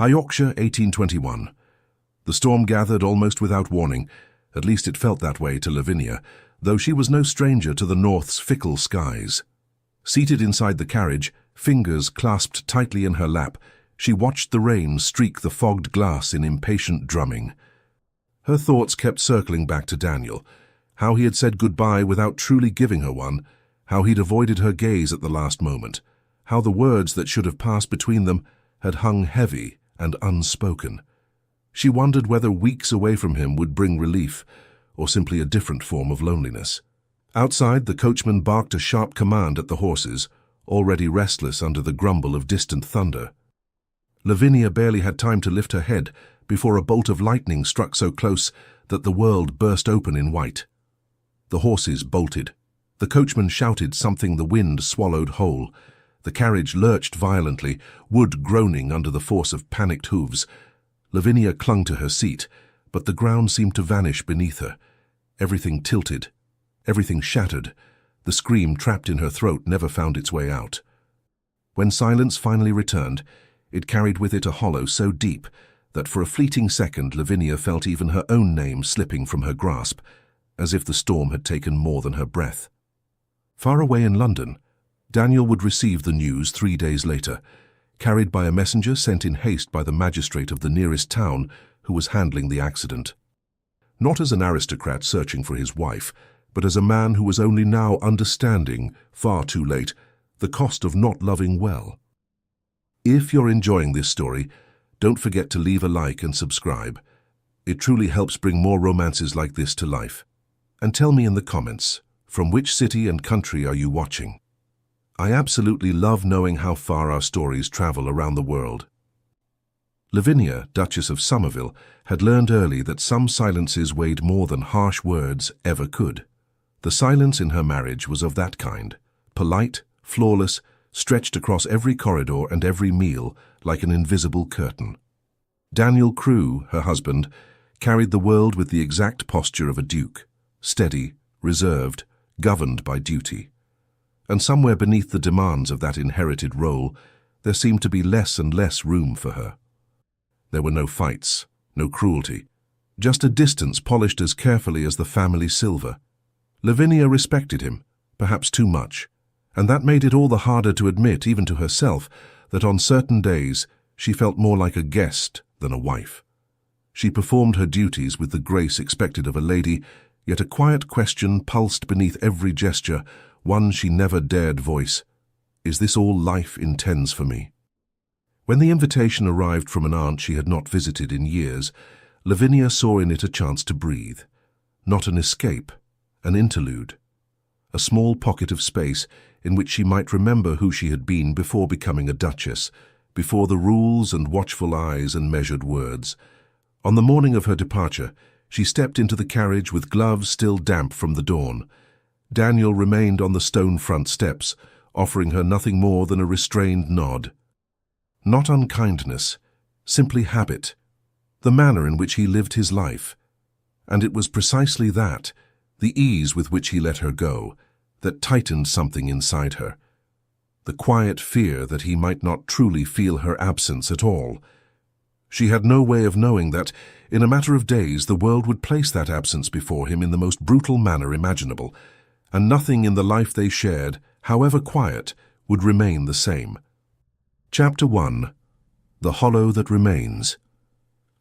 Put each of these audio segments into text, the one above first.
High Yorkshire, 1821. The storm gathered almost without warning. At least it felt that way to Lavinia, though she was no stranger to the north's fickle skies. Seated inside the carriage, fingers clasped tightly in her lap, she watched the rain streak the fogged glass in impatient drumming. Her thoughts kept circling back to Daniel, how he had said goodbye without truly giving her one, how he'd avoided her gaze at the last moment, how the words that should have passed between them had hung heavy and unspoken. She wondered whether weeks away from him would bring relief, or simply a different form of loneliness. Outside, the coachman barked a sharp command at the horses, already restless under the grumble of distant thunder. Lavinia barely had time to lift her head before a bolt of lightning struck so close that the world burst open in white. The horses bolted. The coachman shouted something the wind swallowed whole. The carriage lurched violently, wood groaning under the force of panicked hooves. Lavinia clung to her seat, but the ground seemed to vanish beneath her. Everything tilted, everything shattered. The scream trapped in her throat never found its way out. When silence finally returned, it carried with it a hollow so deep that for a fleeting second Lavinia felt even her own name slipping from her grasp, as if the storm had taken more than her breath. Far away in London, Daniel would receive the news 3 days later, carried by a messenger sent in haste by the magistrate of the nearest town who was handling the accident. Not as an aristocrat searching for his wife, but as a man who was only now understanding, far too late, the cost of not loving well. If you're enjoying this story, don't forget to leave a like and subscribe. It truly helps bring more romances like this to life. And tell me in the comments, from which city and country are you watching? I absolutely love knowing how far our stories travel around the world. Lavinia, Duchess of Somerville, had learned early that some silences weighed more than harsh words ever could. The silence in her marriage was of that kind, polite, flawless, stretched across every corridor and every meal like an invisible curtain. Daniel Crewe, her husband, carried the world with the exact posture of a duke, steady, reserved, governed by duty. And somewhere beneath the demands of that inherited role, there seemed to be less and less room for her. There were no fights, no cruelty, just a distance polished as carefully as the family silver. Lavinia respected him, perhaps too much, and that made it all the harder to admit, even to herself, that on certain days she felt more like a guest than a wife. She performed her duties with the grace expected of a lady, yet a quiet question pulsed beneath every gesture, one she never dared voice. Is this all life intends for me? When the invitation arrived from an aunt she had not visited in years, Lavinia saw in it a chance to breathe. Not an escape, an interlude. A small pocket of space in which she might remember who she had been before becoming a duchess, before the rules and watchful eyes and measured words. On the morning of her departure, she stepped into the carriage with gloves still damp from the dawn. Daniel remained on the stone front steps, offering her nothing more than a restrained nod. Not unkindness, simply habit, the manner in which he lived his life. And it was precisely that, the ease with which he let her go, that tightened something inside her. The quiet fear that he might not truly feel her absence at all. She had no way of knowing that, in a matter of days, the world would place that absence before him in the most brutal manner imaginable, and nothing in the life they shared, however quiet, would remain the same. Chapter 1. The Hollow That Remains.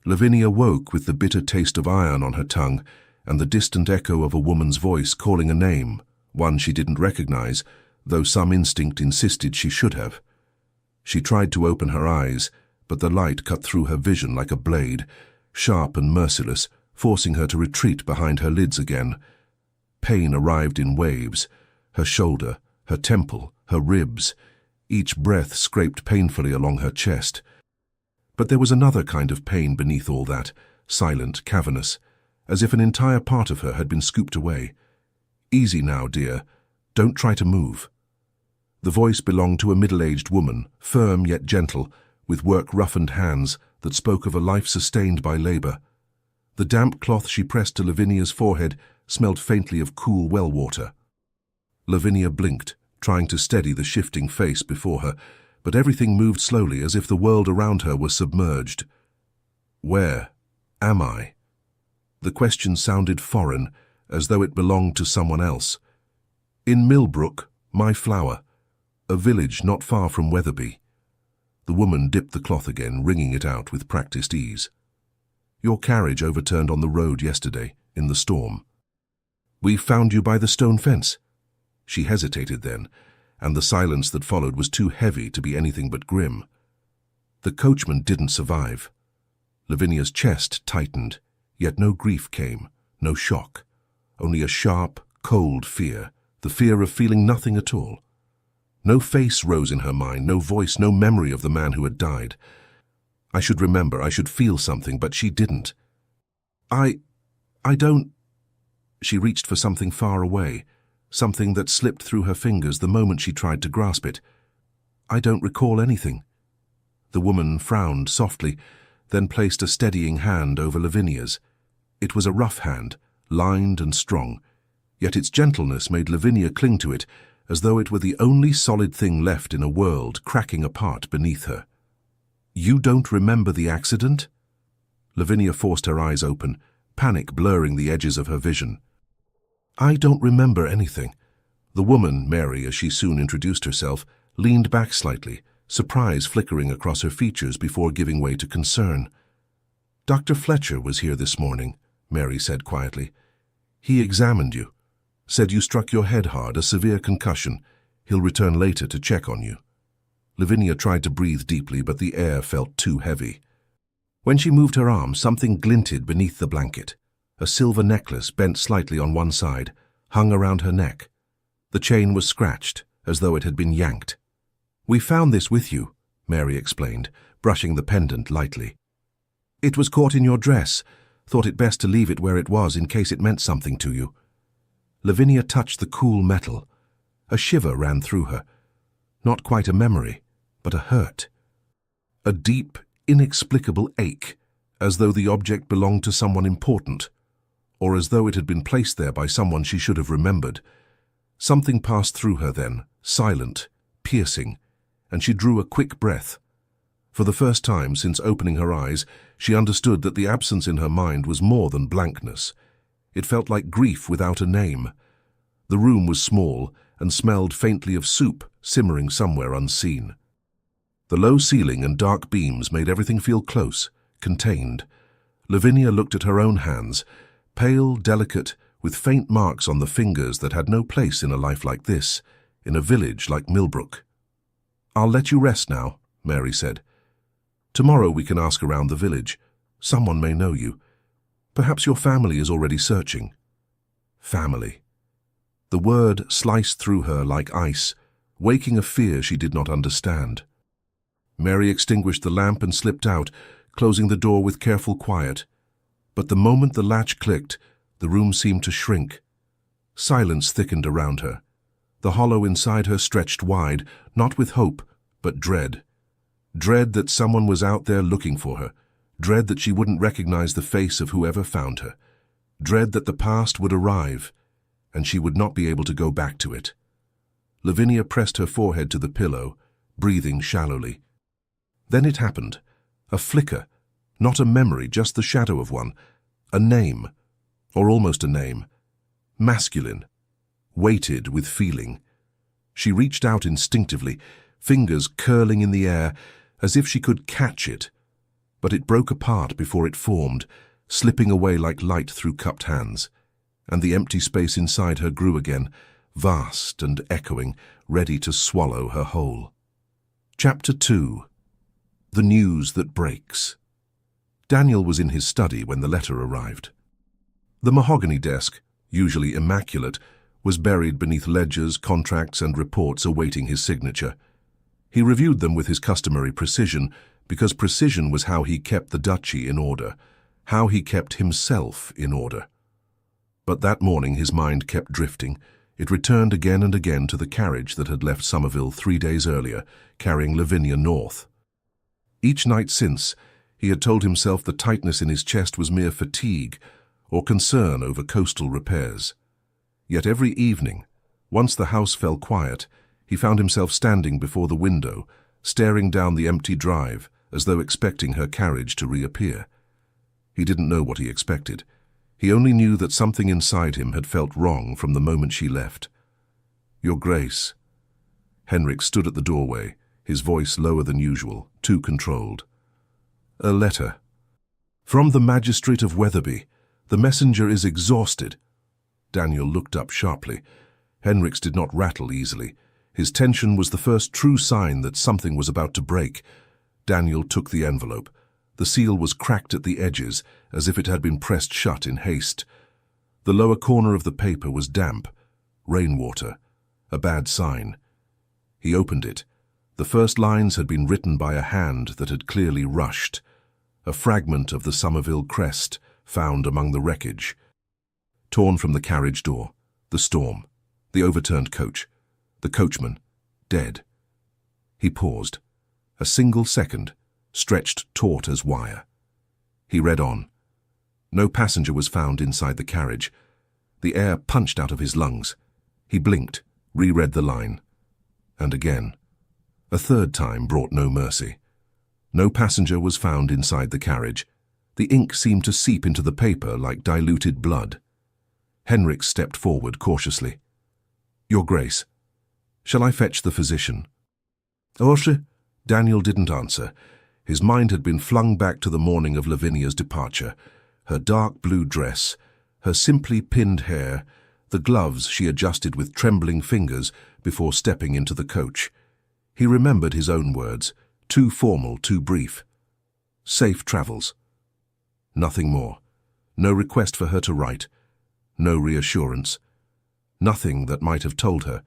Lavinia woke with the bitter taste of iron on her tongue and the distant echo of a woman's voice calling a name, one she didn't recognize, though some instinct insisted she should have. She tried to open her eyes, but the light cut through her vision like a blade, sharp and merciless, forcing her to retreat behind her lids again. Pain arrived in waves, her shoulder, her temple, her ribs. Each breath scraped painfully along her chest. But there was another kind of pain beneath all that, silent, cavernous, as if an entire part of her had been scooped away. Easy now, dear. Don't try to move. The voice belonged to a middle-aged woman, firm yet gentle, with work-roughened hands that spoke of a life sustained by labor. The damp cloth she pressed to Lavinia's forehead smelled faintly of cool well water. Lavinia blinked, trying to steady the shifting face before her, but everything moved slowly as if the world around her was submerged. Where am I? The question sounded foreign, as though it belonged to someone else. In Millbrook, my flower, a village not far from Wetherby. The woman dipped the cloth again, wringing it out with practiced ease. Your carriage overturned on the road yesterday, in the storm. We found you by the stone fence. She hesitated then, and the silence that followed was too heavy to be anything but grim. The coachman didn't survive. Lavinia's chest tightened, yet no grief came, no shock, only a sharp, cold fear, the fear of feeling nothing at all. No face rose in her mind, no voice, no memory of the man who had died. I should remember, I should feel something, but she didn't. I don't... She reached for something far away, something that slipped through her fingers the moment she tried to grasp it. I don't recall anything. The woman frowned softly, then placed a steadying hand over Lavinia's. It was a rough hand, lined and strong, yet its gentleness made Lavinia cling to it as though it were the only solid thing left in a world cracking apart beneath her. You don't remember the accident? Lavinia forced her eyes open, panic blurring the edges of her vision. I don't remember anything. The woman, Mary, as she soon introduced herself, leaned back slightly, surprise flickering across her features before giving way to concern. Dr. Fletcher was here this morning, Mary said quietly. He examined you. Said you struck your head hard, a severe concussion. He'll return later to check on you. Lavinia tried to breathe deeply, but the air felt too heavy. When she moved her arm, something glinted beneath the blanket. A silver necklace, bent slightly on one side, hung around her neck. The chain was scratched, as though it had been yanked. We found this with you, Mary explained, brushing the pendant lightly. It was caught in your dress. Thought it best to leave it where it was in case it meant something to you. Lavinia touched the cool metal. A shiver ran through her. Not quite a memory, but a hurt. A deep, inexplicable ache, as though the object belonged to someone important, or as though it had been placed there by someone she should have remembered. Something passed through her then, silent, piercing, and she drew a quick breath. For the first time since opening her eyes, she understood that the absence in her mind was more than blankness. It felt like grief without a name. The room was small and smelled faintly of soup simmering somewhere unseen. The low ceiling and dark beams made everything feel close, contained. Lavinia looked at her own hands, pale, delicate, with faint marks on the fingers that had no place in a life like this, in a village like Millbrook. I'll let you rest now, Mary said. Tomorrow we can ask around the village. Someone may know you. Perhaps your family is already searching. Family. The word sliced through her like ice, waking a fear she did not understand. Mary extinguished the lamp and slipped out, closing the door with careful quiet. But the moment the latch clicked, the room seemed to shrink. Silence thickened around her. The hollow inside her stretched wide, not with hope, but dread. Dread that someone was out there looking for her. Dread that she wouldn't recognize the face of whoever found her. Dread that the past would arrive, and she would not be able to go back to it. Lavinia pressed her forehead to the pillow, breathing shallowly. Then it happened. A flicker. Not a memory, just the shadow of one. A name. Or almost a name. Masculine. Weighted with feeling. She reached out instinctively, fingers curling in the air, as if she could catch it. But it broke apart before it formed, slipping away like light through cupped hands. And the empty space inside her grew again, vast and echoing, ready to swallow her whole. Chapter 2. The News That Breaks. Daniel was in his study when the letter arrived. The mahogany desk, usually immaculate, was buried beneath ledgers, contracts, and reports awaiting his signature. He reviewed them with his customary precision, because precision was how he kept the duchy in order, how he kept himself in order. But that morning his mind kept drifting. It returned again and again to the carriage that had left Somerville 3 days earlier, carrying Lavinia north. Each night since, he had told himself the tightness in his chest was mere fatigue or concern over coastal repairs. Yet every evening, once the house fell quiet, he found himself standing before the window, staring down the empty drive as though expecting her carriage to reappear. He didn't know what he expected. He only knew that something inside him had felt wrong from the moment she left. "Your Grace." Henrik stood at the doorway, his voice lower than usual, too controlled. "A letter. From the Magistrate of Wetherby. The messenger is exhausted." Daniel looked up sharply. Henrik's did not rattle easily. His tension was the first true sign that something was about to break. Daniel took the envelope. The seal was cracked at the edges, as if it had been pressed shut in haste. The lower corner of the paper was damp. Rainwater. A bad sign. He opened it. The first lines had been written by a hand that had clearly rushed. A fragment of the Somerville crest, found among the wreckage. Torn from the carriage door. The storm. The overturned coach. The coachman. Dead. He paused. A single second, stretched taut as wire. He read on. No passenger was found inside the carriage. The air punched out of his lungs. He blinked, reread the line. And again. A third time brought no mercy. No passenger was found inside the carriage. The ink seemed to seep into the paper like diluted blood. Henrik stepped forward cautiously. "Your Grace, shall I fetch the physician?" "Orsha?" Daniel didn't answer. His mind had been flung back to the morning of Lavinia's departure. Her dark blue dress, her simply pinned hair, the gloves she adjusted with trembling fingers before stepping into the coach. He remembered his own words, too formal, too brief. Safe travels. Nothing more. No request for her to write. No reassurance. Nothing that might have told her.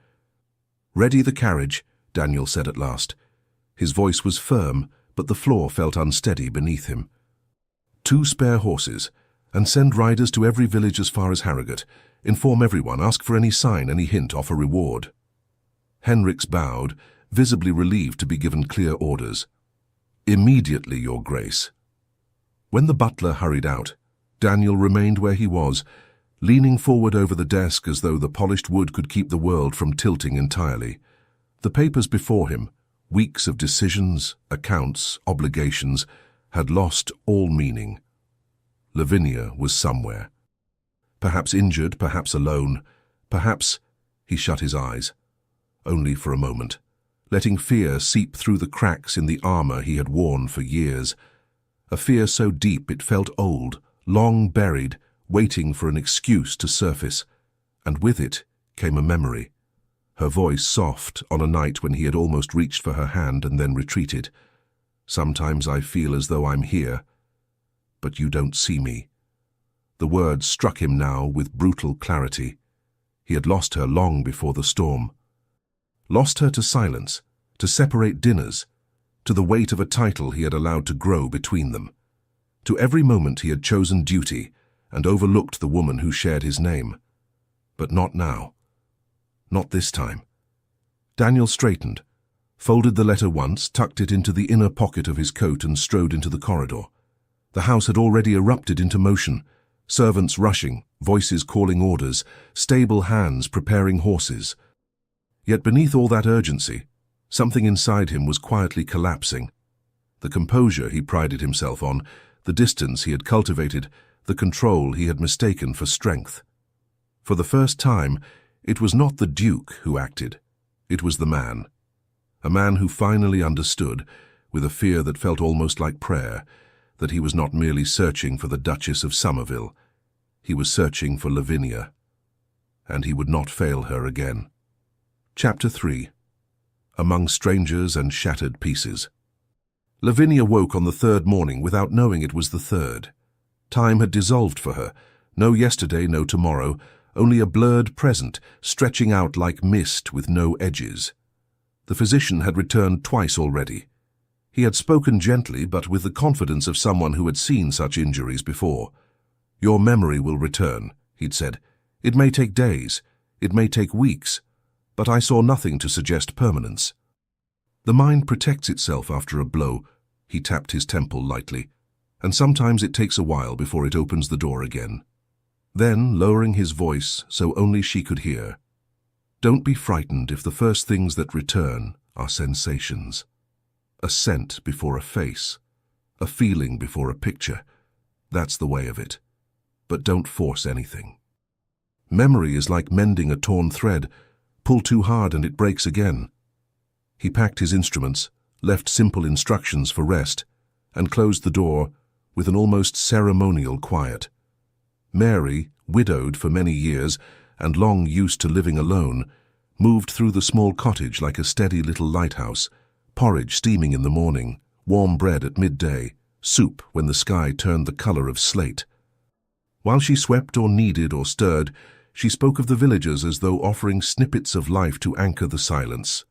"Ready the carriage," Daniel said at last. His voice was firm, but the floor felt unsteady beneath him. "2 spare horses, and send riders to every village as far as Harrogate. Inform everyone, ask for any sign, any hint, offer reward." Henriks bowed, visibly relieved to be given clear orders. "Immediately, Your Grace." When the butler hurried out, Daniel remained where he was, leaning forward over the desk as though the polished wood could keep the world from tilting entirely. The papers before him, weeks of decisions, accounts, obligations, had lost all meaning. Lavinia was somewhere. Perhaps injured, perhaps alone, perhaps— He shut his eyes. Only for a moment, letting fear seep through the cracks in the armor he had worn for years. A fear so deep it felt old, long buried, waiting for an excuse to surface. And with it came a memory. Her voice soft on a night when he had almost reached for her hand and then retreated. "Sometimes I feel as though I'm here, but you don't see me." The words struck him now with brutal clarity. He had lost her long before the storm. Lost her to silence, to separate dinners, to the weight of a title he had allowed to grow between them. To every moment he had chosen duty and overlooked the woman who shared his name. But not now. Not this time. Daniel straightened, folded the letter once, tucked it into the inner pocket of his coat and strode into the corridor. The house had already erupted into motion, servants rushing, voices calling orders, stable hands preparing horses. Yet beneath all that urgency, something inside him was quietly collapsing. The composure he prided himself on, the distance he had cultivated, the control he had mistaken for strength. For the first time, it was not the Duke who acted. It was the man. A man who finally understood, with a fear that felt almost like prayer, that he was not merely searching for the Duchess of Somerville. He was searching for Lavinia. And he would not fail her again. Chapter 3. Among Strangers and Shattered Pieces. Lavinia woke on the third morning without knowing it was the third. Time had dissolved for her. No yesterday, no tomorrow, only a blurred present, stretching out like mist with no edges. The physician had returned twice already. He had spoken gently, but with the confidence of someone who had seen such injuries before. "Your memory will return," he'd said. "It may take days, it may take weeks, but I saw nothing to suggest permanence." The mind protects itself after a blow. He tapped his temple lightly. And sometimes it takes a while before it opens the door again. Then, lowering his voice so only she could hear, "Don't be frightened if the first things that return are sensations." A scent before a face. A feeling before a picture. That's the way of it. But don't force anything. Memory is like mending a torn thread. Pull too hard and it breaks again. He packed his instruments, left simple instructions for rest, and closed the door with an almost ceremonial quiet. Mary, widowed for many years and long used to living alone, moved through the small cottage like a steady little lighthouse, porridge steaming in the morning, warm bread at midday, soup when the sky turned the color of slate. While she swept or kneaded or stirred, she spoke of the villagers as though offering snippets of life to anchor the silence.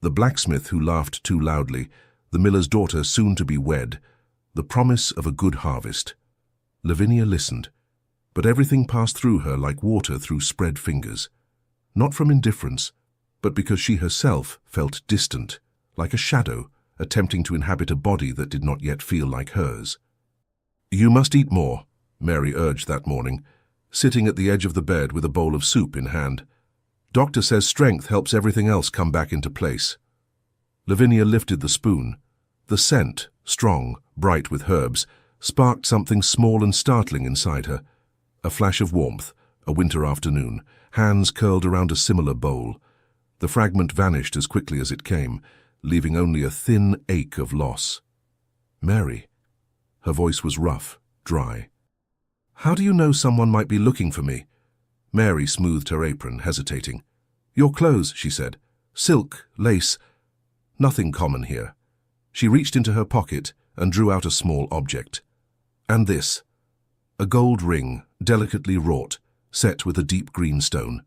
The blacksmith who laughed too loudly, the miller's daughter soon to be wed, the promise of a good harvest. Lavinia listened, but everything passed through her like water through spread fingers. Not from indifference, but because she herself felt distant, like a shadow attempting to inhabit a body that did not yet feel like hers. "You must eat more," Mary urged that morning, sitting at the edge of the bed with a bowl of soup in hand. "Doctor says strength helps everything else come back into place." Lavinia lifted the spoon. The scent, strong, bright with herbs, sparked something small and startling inside her. A flash of warmth, a winter afternoon, hands curled around a similar bowl. The fragment vanished as quickly as it came, leaving only a thin ache of loss. "Mary." Her voice was rough, dry. "How do you know someone might be looking for me?" Mary smoothed her apron, hesitating. "Your clothes," she said. "Silk, lace. Nothing common here." She reached into her pocket and drew out a small object. "And this." A gold ring, delicately wrought, set with a deep green stone.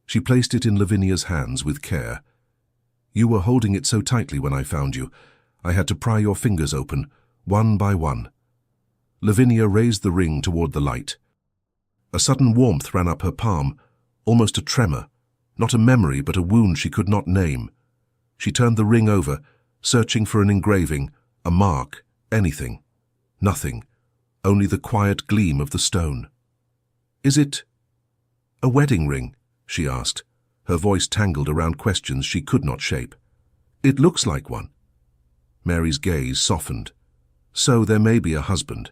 She placed it in Lavinia's hands with care. "You were holding it so tightly when I found you. I had to pry your fingers open, one by one." Lavinia raised the ring toward the light. A sudden warmth ran up her palm, almost a tremor, not a memory but a wound she could not name. She turned the ring over, searching for an engraving, a mark, anything. Nothing, only the quiet gleam of the stone. "Is it a wedding ring?" she asked, her voice tangled around questions she could not shape. "It looks like one." Mary's gaze softened. "So there may be a husband,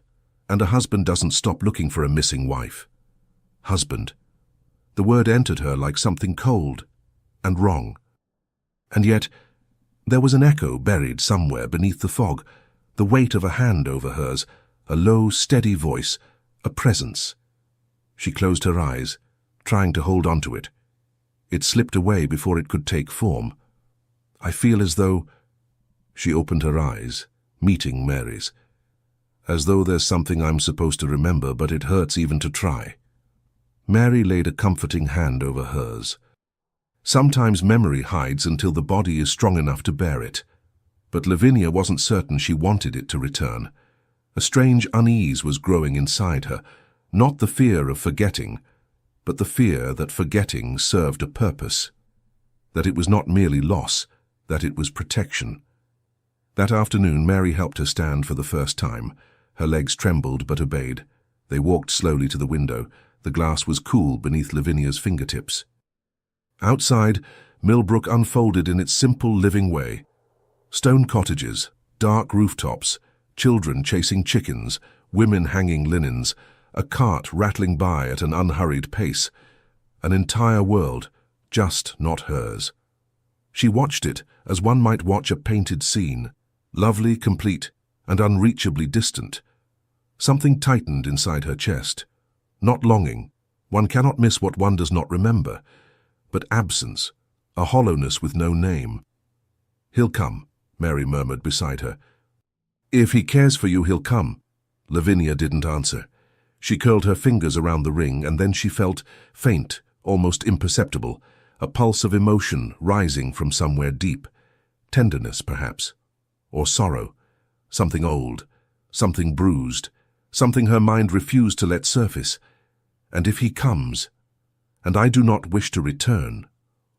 and a husband doesn't stop looking for a missing wife." Husband. The word entered her like something cold and wrong. And yet, there was an echo buried somewhere beneath the fog, the weight of a hand over hers, a low, steady voice, a presence. She closed her eyes, trying to hold on to it. It slipped away before it could take form. "I feel as though—" She opened her eyes, meeting Mary's. "As though there's something I'm supposed to remember, but it hurts even to try." Mary laid a comforting hand over hers. Sometimes memory hides until the body is strong enough to bear it. But Lavinia wasn't certain she wanted it to return. A strange unease was growing inside her, not the fear of forgetting, but the fear that forgetting served a purpose. That it was not merely loss, that it was protection. That afternoon Mary helped her stand for the first time. Her legs trembled but obeyed. They walked slowly to the window. The glass was cool beneath Lavinia's fingertips. Outside, Millbrook unfolded in its simple living way. Stone cottages, dark rooftops, children chasing chickens, women hanging linens, a cart rattling by at an unhurried pace. An entire world, just not hers. She watched it as one might watch a painted scene, lovely, complete, and unreachably distant. Something tightened inside her chest. Not longing, one cannot miss what one does not remember, but absence, a hollowness with no name. "He'll come," Mary murmured beside her. "If he cares for you, he'll come." Lavinia didn't answer. She curled her fingers around the ring, and then she felt, faint, almost imperceptible, a pulse of emotion rising from somewhere deep. Tenderness, perhaps, or sorrow, something old, something bruised, something her mind refused to let surface. And if he comes, and I do not wish to return,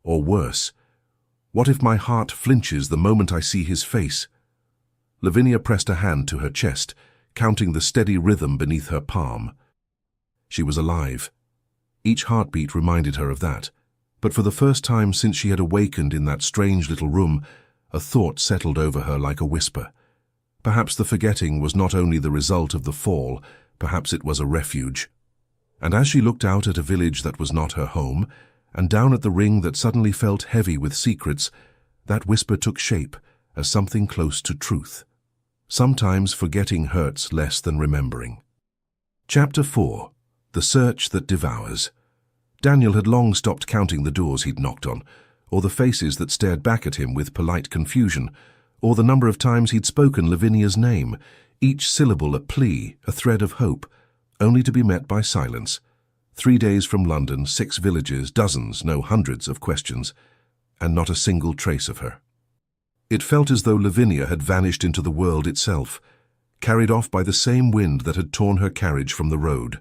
or worse, what if my heart flinches the moment I see his face? Lavinia pressed a hand to her chest, counting the steady rhythm beneath her palm. She was alive. Each heartbeat reminded her of that, but for the first time since she had awakened in that strange little room, A thought settled over her like a whisper. Perhaps the forgetting was not only the result of the fall, perhaps it was a refuge. And as she looked out at a village that was not her home, and down at the ring that suddenly felt heavy with secrets, that whisper took shape as something close to truth. Sometimes forgetting hurts less than remembering. Chapter 4. The Search That Devours. Daniel had long stopped counting the doors he'd knocked on, or the faces that stared back at him with polite confusion, or the number of times he'd spoken Lavinia's name, each syllable a plea, a thread of hope, only to be met by silence. 3 days from London, 6 villages, dozens, no hundreds of questions, and not a single trace of her. It felt as though Lavinia had vanished into the world itself, carried off by the same wind that had torn her carriage from the road.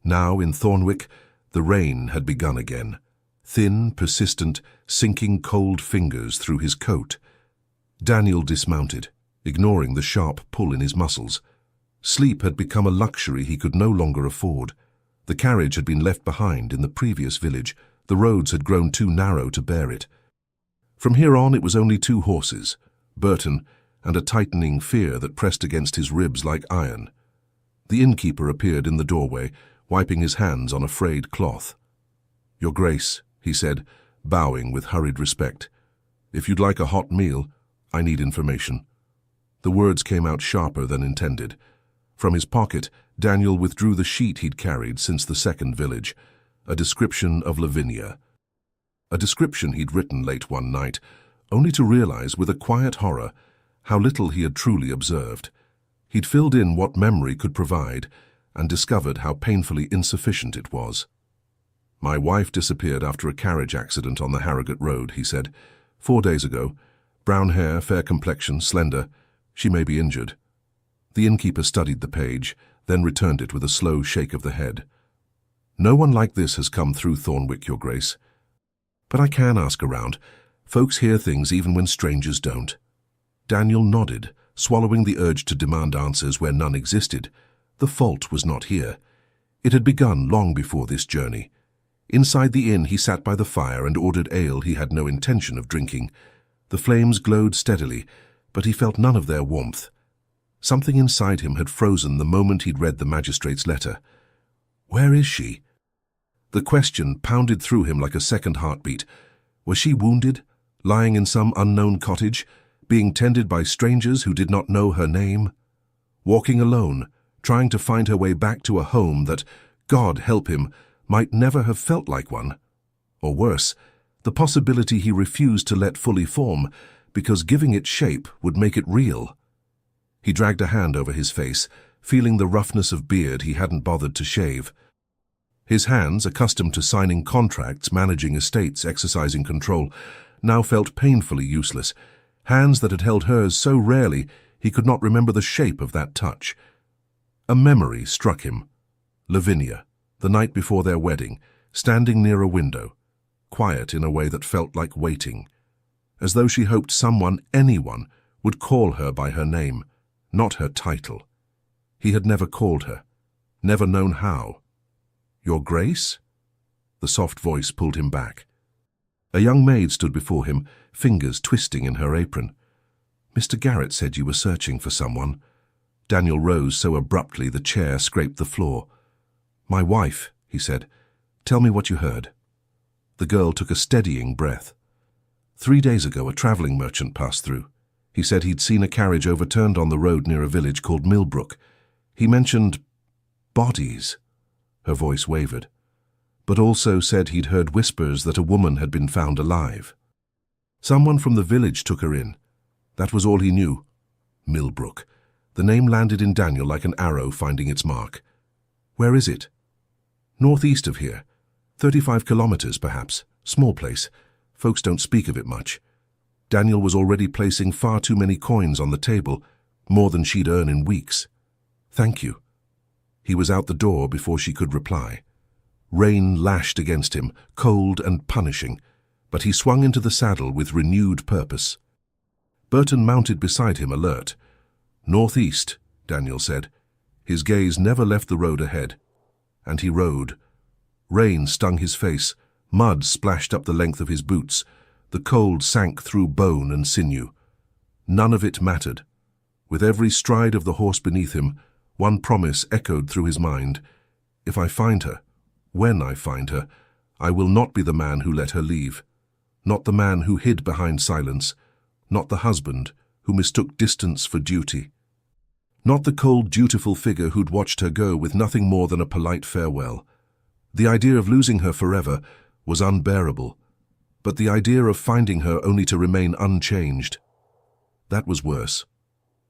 Now, in Thornwick, the rain had begun again, thin, persistent, sinking cold fingers through his coat. Daniel dismounted, ignoring the sharp pull in his muscles. Sleep had become a luxury he could no longer afford. The carriage had been left behind in the previous village. The roads had grown too narrow to bear it. From here on it was only 2 horses, Burton, and a tightening fear that pressed against his ribs like iron. The innkeeper appeared in the doorway, wiping his hands on a frayed cloth. "Your Grace," he said, bowing with hurried respect. "If you'd like a hot meal, I need information." The words came out sharper than intended. From his pocket, Daniel withdrew the sheet he'd carried since the second village, a description of Lavinia. A description he'd written late one night, only to realize with a quiet horror how little he had truly observed. He'd filled in what memory could provide and discovered how painfully insufficient it was. "My wife disappeared after a carriage accident on the Harrogate Road," he said. 4 days ago. Brown hair, fair complexion, slender. She may be injured." The innkeeper studied the page, then returned it with a slow shake of the head. "No one like this has come through Thornwick, Your Grace. But I can ask around. Folks hear things even when strangers don't." Daniel nodded, swallowing the urge to demand answers where none existed. The fault was not here. It had begun long before this journey. Inside the inn he sat by the fire and ordered ale he had no intention of drinking. The flames glowed steadily, but he felt none of their warmth. Something inside him had frozen the moment he'd read the magistrate's letter. Where is she? The question pounded through him like a second heartbeat. Was she wounded, lying in some unknown cottage, being tended by strangers who did not know her name? Walking alone, trying to find her way back to a home that, God help him, might never have felt like one. Or worse, the possibility he refused to let fully form, because giving it shape would make it real. He dragged a hand over his face, feeling the roughness of beard he hadn't bothered to shave. His hands, accustomed to signing contracts, managing estates, exercising control, now felt painfully useless, hands that had held hers so rarely he could not remember the shape of that touch. A memory struck him. Lavinia, the night before their wedding, standing near a window, quiet in a way that felt like waiting, as though she hoped someone, anyone, would call her by her name, not her title. He had never called her, never known how. "Your Grace?" The soft voice pulled him back. A young maid stood before him, fingers twisting in her apron. "Mr. Garrett said you were searching for someone." Daniel rose so abruptly the chair scraped the floor. "My wife," he said. "Tell me what you heard." The girl took a steadying breath. 3 days ago, a travelling merchant passed through. He said he'd seen a carriage overturned on the road near a village called Millbrook. He mentioned bodies. Her voice wavered, but also said he'd heard whispers that a woman had been found alive. Someone from the village took her in. That was all he knew. Millbrook. The name landed in Daniel like an arrow finding its mark. "Where is it?" "Northeast of here. 35 kilometers, perhaps. Small place. Folks don't speak of it much." Daniel was already placing far too many coins on the table, more than she'd earn in weeks. "Thank you." He was out the door before she could reply. Rain lashed against him, cold and punishing, but he swung into the saddle with renewed purpose. Burton mounted beside him, alert. "Northeast," Daniel said. His gaze never left the road ahead. And he rode. Rain stung his face, mud splashed up the length of his boots. The cold sank through bone and sinew. None of it mattered. With every stride of the horse beneath him, one promise echoed through his mind. If I find her, when I find her, I will not be the man who let her leave. Not the man who hid behind silence. Not the husband who mistook distance for duty. Not the cold, dutiful figure who'd watched her go with nothing more than a polite farewell. The idea of losing her forever was unbearable, but the idea of finding her only to remain unchanged, that was worse.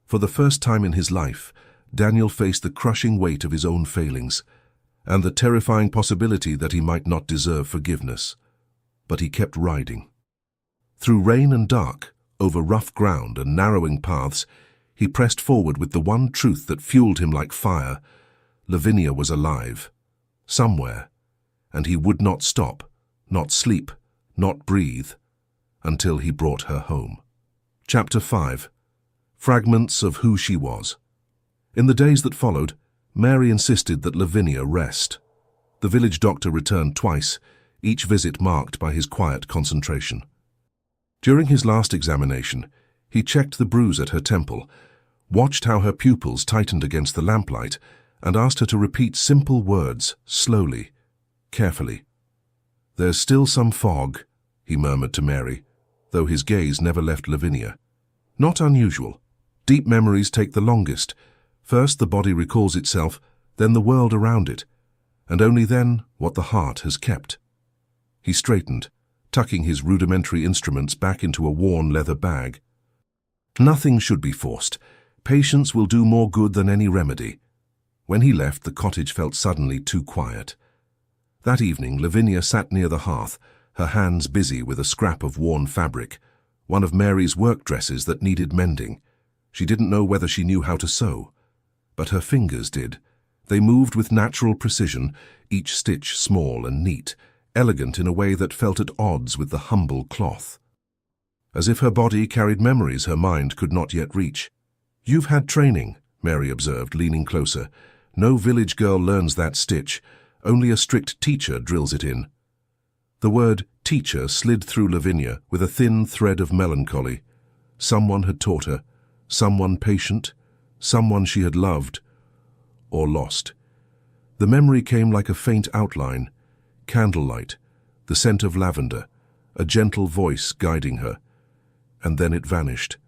For the first time in his life, Daniel faced the crushing weight of his own failings, and the terrifying possibility that he might not deserve forgiveness. But he kept riding. Through rain and dark, over rough ground and narrowing paths, he pressed forward with the one truth that fueled him like fire. Lavinia was alive, somewhere, and he would not stop, not sleep, not breathe, until he brought her home. Chapter 5. Fragments of who she was. In the days that followed, Mary insisted that Lavinia rest. The village doctor returned twice, each visit marked by his quiet concentration. During his last examination, he checked the bruise at her temple, watched how her pupils tightened against the lamplight, and asked her to repeat simple words, slowly, carefully. "There's still some fog," he murmured to Mary, though his gaze never left Lavinia. Not unusual. Deep memories take the longest. First the body recalls itself, then the world around it, and only then what the heart has kept. He straightened, tucking his rudimentary instruments back into a worn leather bag. Nothing should be forced. Patience will do more good than any remedy. When he left, the cottage felt suddenly too quiet. That evening, Lavinia sat near the hearth, her hands busy with a scrap of worn fabric, one of Mary's work dresses that needed mending. She didn't know whether she knew how to sew, but her fingers did. They moved with natural precision, each stitch small and neat, elegant in a way that felt at odds with the humble cloth. As if her body carried memories her mind could not yet reach. "You've had training," Mary observed, leaning closer. "No village girl learns that stitch. Only a strict teacher drills it in." The word teacher slid through Lavinia with a thin thread of melancholy. Someone had taught her, someone patient, someone she had loved or lost. The memory came like a faint outline, candlelight, the scent of lavender, a gentle voice guiding her, and then it vanished.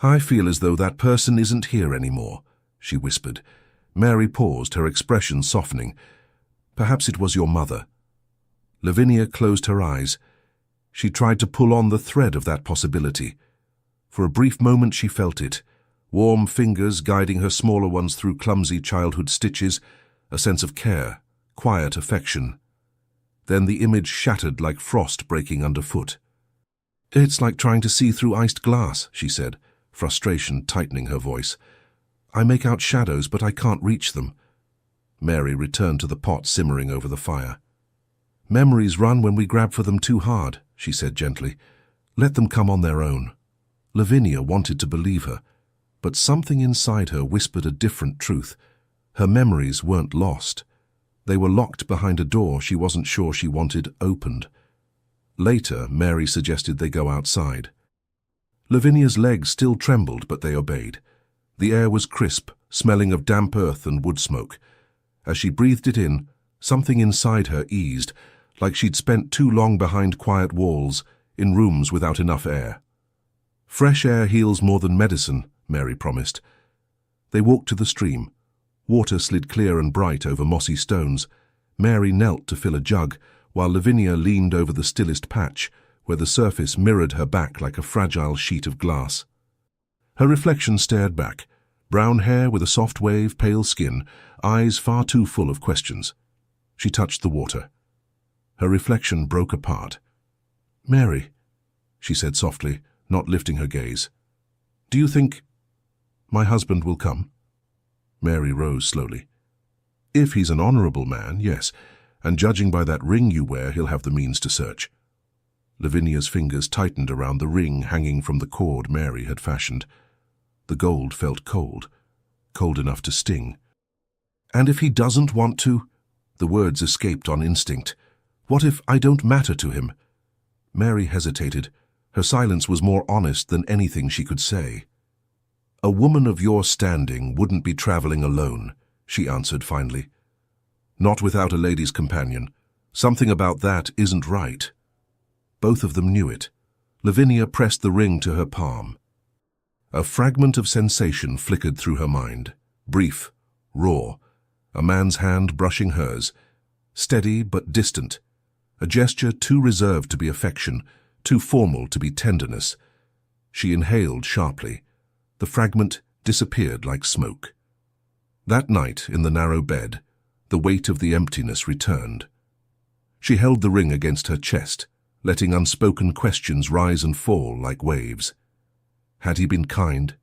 "I feel as though that person isn't here anymore," she whispered. Mary paused, her expression softening. "Perhaps it was your mother." Lavinia closed her eyes. She tried to pull on the thread of that possibility. For a brief moment she felt it, warm fingers guiding her smaller ones through clumsy childhood stitches, a sense of care, quiet affection. Then the image shattered like frost breaking underfoot. "It's like trying to see through iced glass," she said, frustration tightening her voice. "I make out shadows, but I can't reach them." Mary returned to the pot simmering over the fire. "Memories run when we grab for them too hard," she said gently. "Let them come on their own." Lavinia wanted to believe her, but something inside her whispered a different truth. Her memories weren't lost. They were locked behind a door she wasn't sure she wanted opened. Later, Mary suggested they go outside. Lavinia's legs still trembled, but they obeyed. The air was crisp, smelling of damp earth and wood smoke. As she breathed it in, something inside her eased, like she'd spent too long behind quiet walls, in rooms without enough air. "Fresh air heals more than medicine," Mary promised. They walked to the stream. Water slid clear and bright over mossy stones. Mary knelt to fill a jug, while Lavinia leaned over the stillest patch, where the surface mirrored her back like a fragile sheet of glass. Her reflection stared back, brown hair with a soft wave, pale skin, eyes far too full of questions. She touched the water. Her reflection broke apart. "Mary," she said softly, not lifting her gaze, "do you think my husband will come?" Mary rose slowly. "If he's an honorable man, yes, and judging by that ring you wear, he'll have the means to search." Lavinia's fingers tightened around the ring hanging from the cord Mary had fashioned. The gold felt cold, cold enough to sting. "And if he doesn't want to?" The words escaped on instinct. "What if I don't matter to him?" Mary hesitated, Her silence was more honest than anything she could say. "A woman of your standing wouldn't be traveling alone," she answered finally. "Not without a lady's companion. Something about that isn't right." Both of them knew it. Lavinia pressed the ring to her palm. A fragment of sensation flickered through her mind. Brief, raw, a man's hand brushing hers. Steady but distant. A gesture too reserved to be affection, too formal to be tenderness. She inhaled sharply. The fragment disappeared like smoke. That night, in the narrow bed, the weight of the emptiness returned. She held the ring against her chest, letting unspoken questions rise and fall like waves. Had he been kind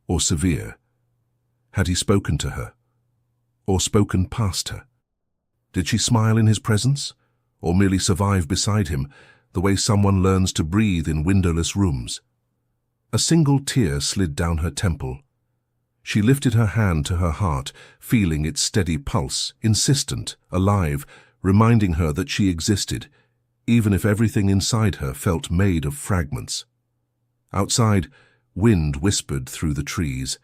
or severe? Had he spoken to her or spoken past her? Did she smile in his presence or merely survive beside him, the way someone learns to breathe in windowless rooms? A single tear slid down her temple. She lifted her hand to her heart, feeling its steady pulse, insistent, alive, reminding her that she existed, even if everything inside her felt made of fragments. Outside, wind whispered through the trees,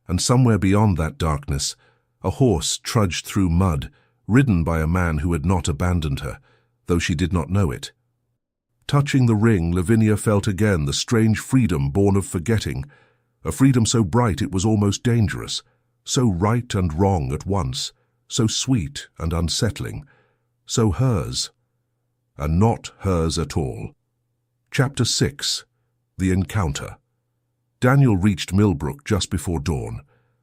and somewhere beyond that darkness, a horse trudged through mud, ridden by a man who had not abandoned her, though she did not know it. Touching the ring, Lavinia felt again the strange freedom born of forgetting, a freedom so bright it was almost dangerous, so right and wrong at once, so sweet and unsettling, so hers, and not hers at all. Chapter 6. The Encounter. Daniel reached Millbrook just before dawn.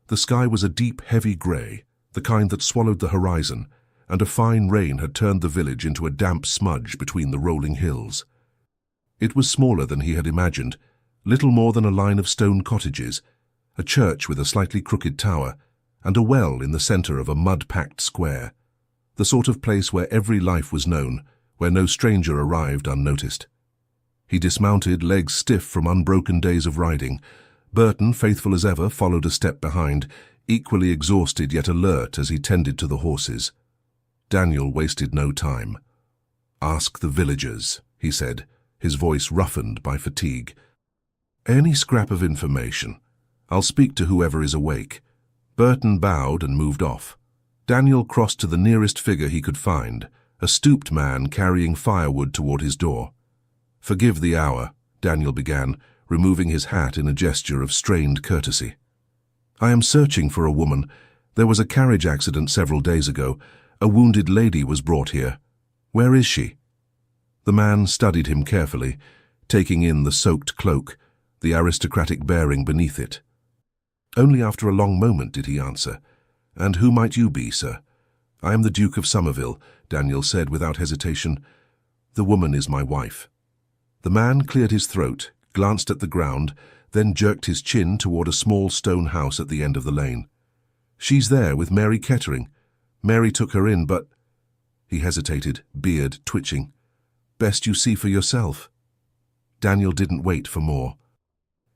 The sky was a deep, heavy grey, the kind that swallowed the horizon, and a fine rain had turned the village into a damp smudge between the rolling hills. It was smaller than he had imagined, little more than a line of stone cottages, a church with a slightly crooked tower, and a well in the centre of a mud-packed square, the sort of place where every life was known, where no stranger arrived unnoticed. He dismounted, legs stiff from unbroken days of riding. Burton, faithful as ever, followed a step behind, equally exhausted yet alert as he tended to the horses. Daniel wasted no time. "Ask the villagers," he said, his voice roughened by fatigue. "Any scrap of information. I'll speak to whoever is awake." Burton bowed and moved off. Daniel crossed to the nearest figure he could find, a stooped man carrying firewood toward his door. "Forgive the hour," Daniel began, removing his hat in a gesture of strained courtesy. "I am searching for a woman. There was a carriage accident several days ago. A wounded lady was brought here. Where is she?" The man studied him carefully, taking in the soaked cloak, the aristocratic bearing beneath it. Only after a long moment did he answer. "And who might you be, sir?" "I am the Duke of Somerville," Daniel said without hesitation. "The woman is my wife." The man cleared his throat, glanced at the ground, then jerked his chin toward a small stone house at the end of the lane. "She's there with Mary Kettering. Mary took her in, but—" He hesitated, beard twitching. "Best you see for yourself." Daniel didn't wait for more.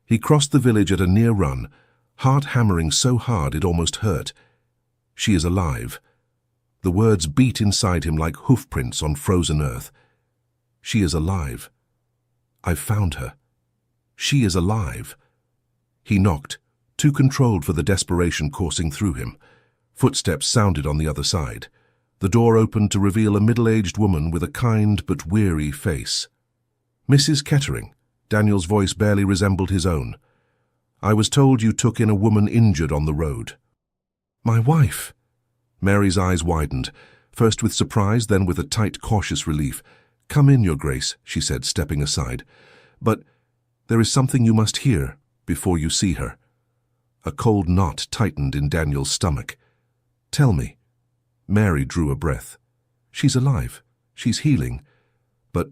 He crossed the village at a near run, heart hammering so hard it almost hurt. "She is alive." The words beat inside him like hoofprints on frozen earth. "She is alive. I've found her. She is alive." He knocked, too controlled for the desperation coursing through him. Footsteps sounded on the other side. The door opened to reveal a middle-aged woman with a kind but weary face. "Mrs. Kettering." Daniel's voice barely resembled his own. "I was told you took in a woman injured on the road." "My wife!" Mary's eyes widened, first with surprise, then with a tight, cautious relief. "Come in, Your Grace," she said, stepping aside. "But there is something you must hear before you see her." A cold knot tightened in Daniel's stomach. "Tell me." Mary drew a breath. "She's alive. She's healing. But—"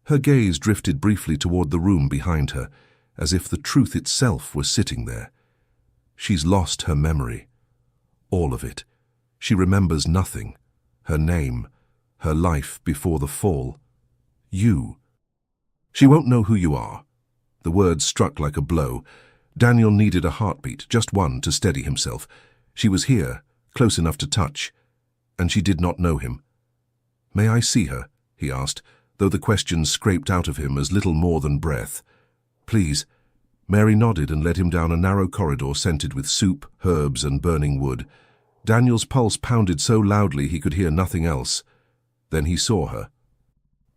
Her gaze drifted briefly toward the room behind her, as if the truth itself were sitting there. "She's lost her memory. All of it. She remembers nothing. Her name, her life before the fall. You. She won't know who you are." The words struck like a blow. Daniel needed a heartbeat, just one, to steady himself. She was here, close enough to touch, and she did not know him. "May I see her?" he asked, though the questions scraped out of him as little more than breath. "Please." Mary nodded and led him down a narrow corridor scented with soup, herbs, and burning wood. Daniel's pulse pounded so loudly he could hear nothing else. Then he saw her.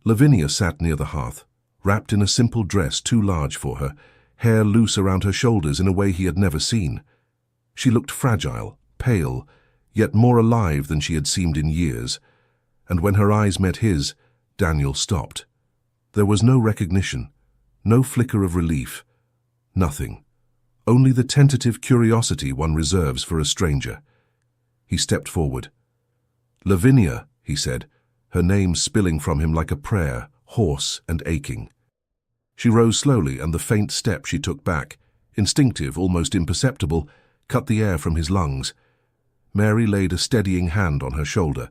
Lavinia sat near the hearth, wrapped in a simple dress too large for her, hair loose around her shoulders in a way he had never seen. She looked fragile, pale, yet more alive than she had seemed in years, and when her eyes met his, Daniel stopped. There was no recognition, no flicker of relief, nothing. Only the tentative curiosity one reserves for a stranger. He stepped forward. "Lavinia," he said, her name spilling from him like a prayer, hoarse and aching. She rose slowly, and the faint step she took back, instinctive, almost imperceptible, cut the air from his lungs. Mary laid a steadying hand on her shoulder.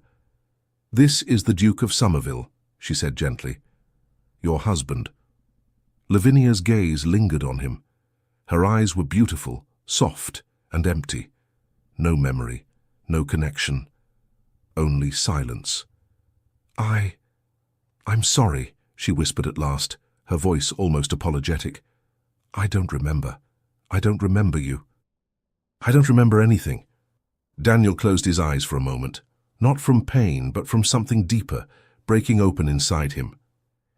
"This is the Duke of Somerville," she said gently. "Your husband." Lavinia's gaze lingered on him. Her eyes were beautiful, soft, and empty. No memory, no connection, only silence. I'm sorry," she whispered at last, her voice almost apologetic. "I don't remember. I don't remember you. I don't remember anything." Daniel closed his eyes for a moment, not from pain, but from something deeper, breaking open inside him.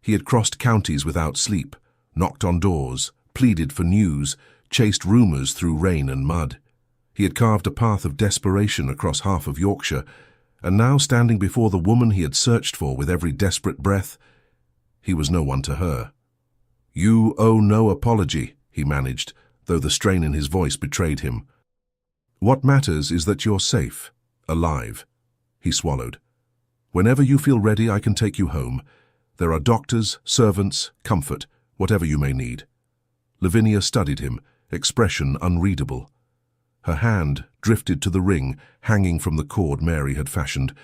He had crossed counties without sleep, knocked on doors, pleaded for news, chased rumours through rain and mud. He had carved a path of desperation across half of Yorkshire, and now, standing before the woman he had searched for with every desperate breath, he was no one to her. "You owe no apology," he managed, though the strain in his voice betrayed him. "What matters is that you're safe, alive." He swallowed. "Whenever you feel ready, I can take you home. There are doctors, servants, comfort, whatever you may need." Lavinia studied him, expression unreadable. Her hand drifted to the ring hanging from the cord Mary had fashioned,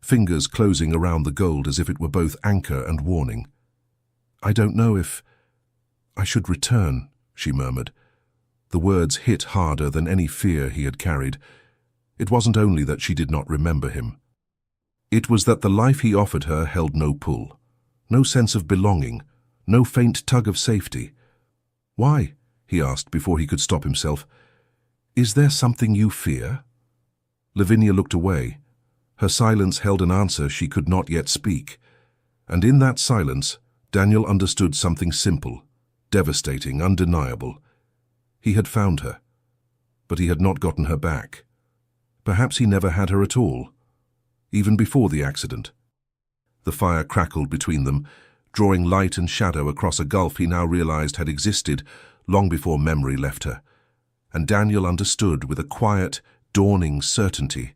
fingers closing around the gold as if it were both anchor and warning. "I don't know if I should return," she murmured. The words hit harder than any fear he had carried. It wasn't only that she did not remember him. It was that the life he offered her held no pull, no sense of belonging, no faint tug of safety. "Why?" he asked before he could stop himself. "Is there something you fear?" Lavinia looked away. Her silence held an answer she could not yet speak. And in that silence, Daniel understood something simple, devastating, undeniable. He had found her, but he had not gotten her back. Perhaps he never had her at all, even before the accident. The fire crackled between them, drawing light and shadow across a gulf he now realized had existed long before memory left her. And Daniel understood with a quiet, dawning certainty.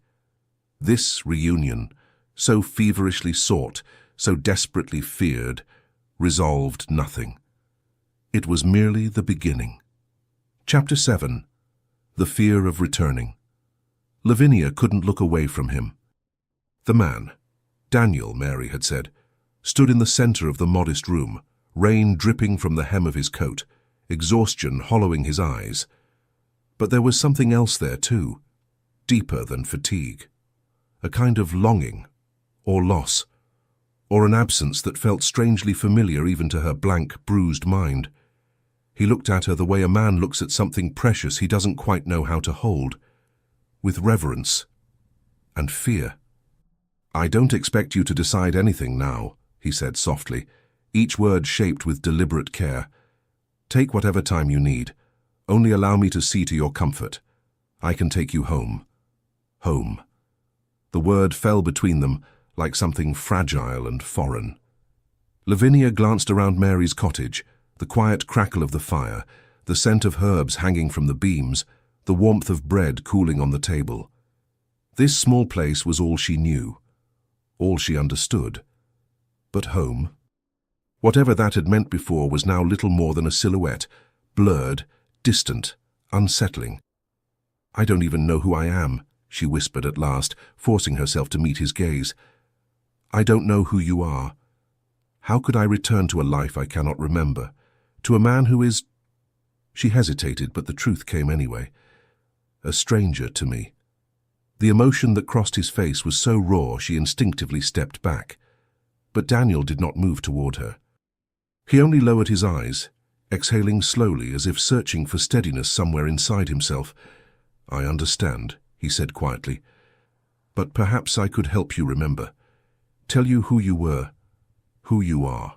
This reunion, so feverishly sought, so desperately feared, resolved nothing. It was merely the beginning. Chapter 7. The Fear of Returning. Lavinia couldn't look away from him. The man, Daniel, Mary had said, stood in the center of the modest room, rain dripping from the hem of his coat, exhaustion hollowing his eyes. But there was something else there too, deeper than fatigue. A kind of longing, or loss, or an absence that felt strangely familiar even to her blank, bruised mind. He looked at her the way a man looks at something precious he doesn't quite know how to hold, with reverence and fear. "I don't expect you to decide anything now," he said softly, each word shaped with deliberate care. "Take whatever time you need. Only allow me to see to your comfort. I can take you home." Home. The word fell between them like something fragile and foreign. Lavinia glanced around Mary's cottage, the quiet crackle of the fire, the scent of herbs hanging from the beams, the warmth of bread cooling on the table. This small place was all she knew, all she understood. But home? Whatever that had meant before was now little more than a silhouette, blurred, distant, unsettling. "I don't even know who I am," she whispered at last, forcing herself to meet his gaze. "I don't know who you are. How could I return to a life I cannot remember? To a man who is—" She hesitated, but the truth came anyway. "A stranger to me." The emotion that crossed his face was so raw she instinctively stepped back. but Daniel did not move toward her. He only lowered his eyes, exhaling slowly as if searching for steadiness somewhere inside himself. "I understand," he said quietly, "but perhaps I could help you remember. Tell you who you were, who you are.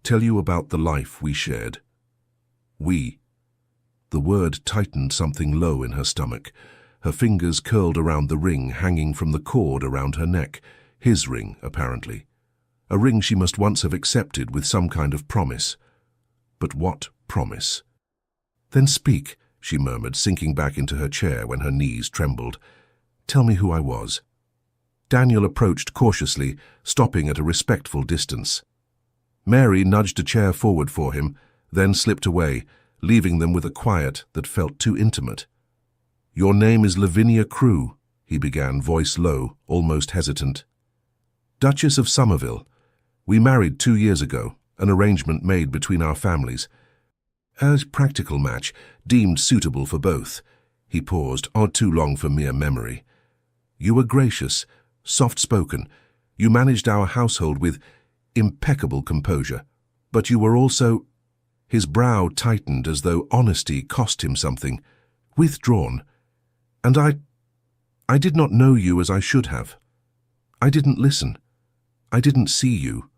Tell you about the life we shared." "We." The word tightened something low in her stomach. Her fingers curled around the ring hanging from the cord around her neck. His ring, apparently. A ring she must once have accepted with some kind of promise. But what promise? "Then speak," she murmured, sinking back into her chair when her knees trembled. "Tell me who I was." Daniel approached cautiously, stopping at a respectful distance. Mary nudged a chair forward for him, then slipped away, leaving them with a quiet that felt too intimate. "Your name is Lavinia Crewe," he began, voice low, almost hesitant. "Duchess of Somerville. We married 2 years ago, an arrangement made between our families. A practical match, deemed suitable for both." He paused, too long for mere memory. "You were gracious, soft-spoken. You managed our household with impeccable composure. But you were also—" His brow tightened as though honesty cost him something. "Withdrawn. And I did not know you as I should have. I didn't listen. I didn't see you."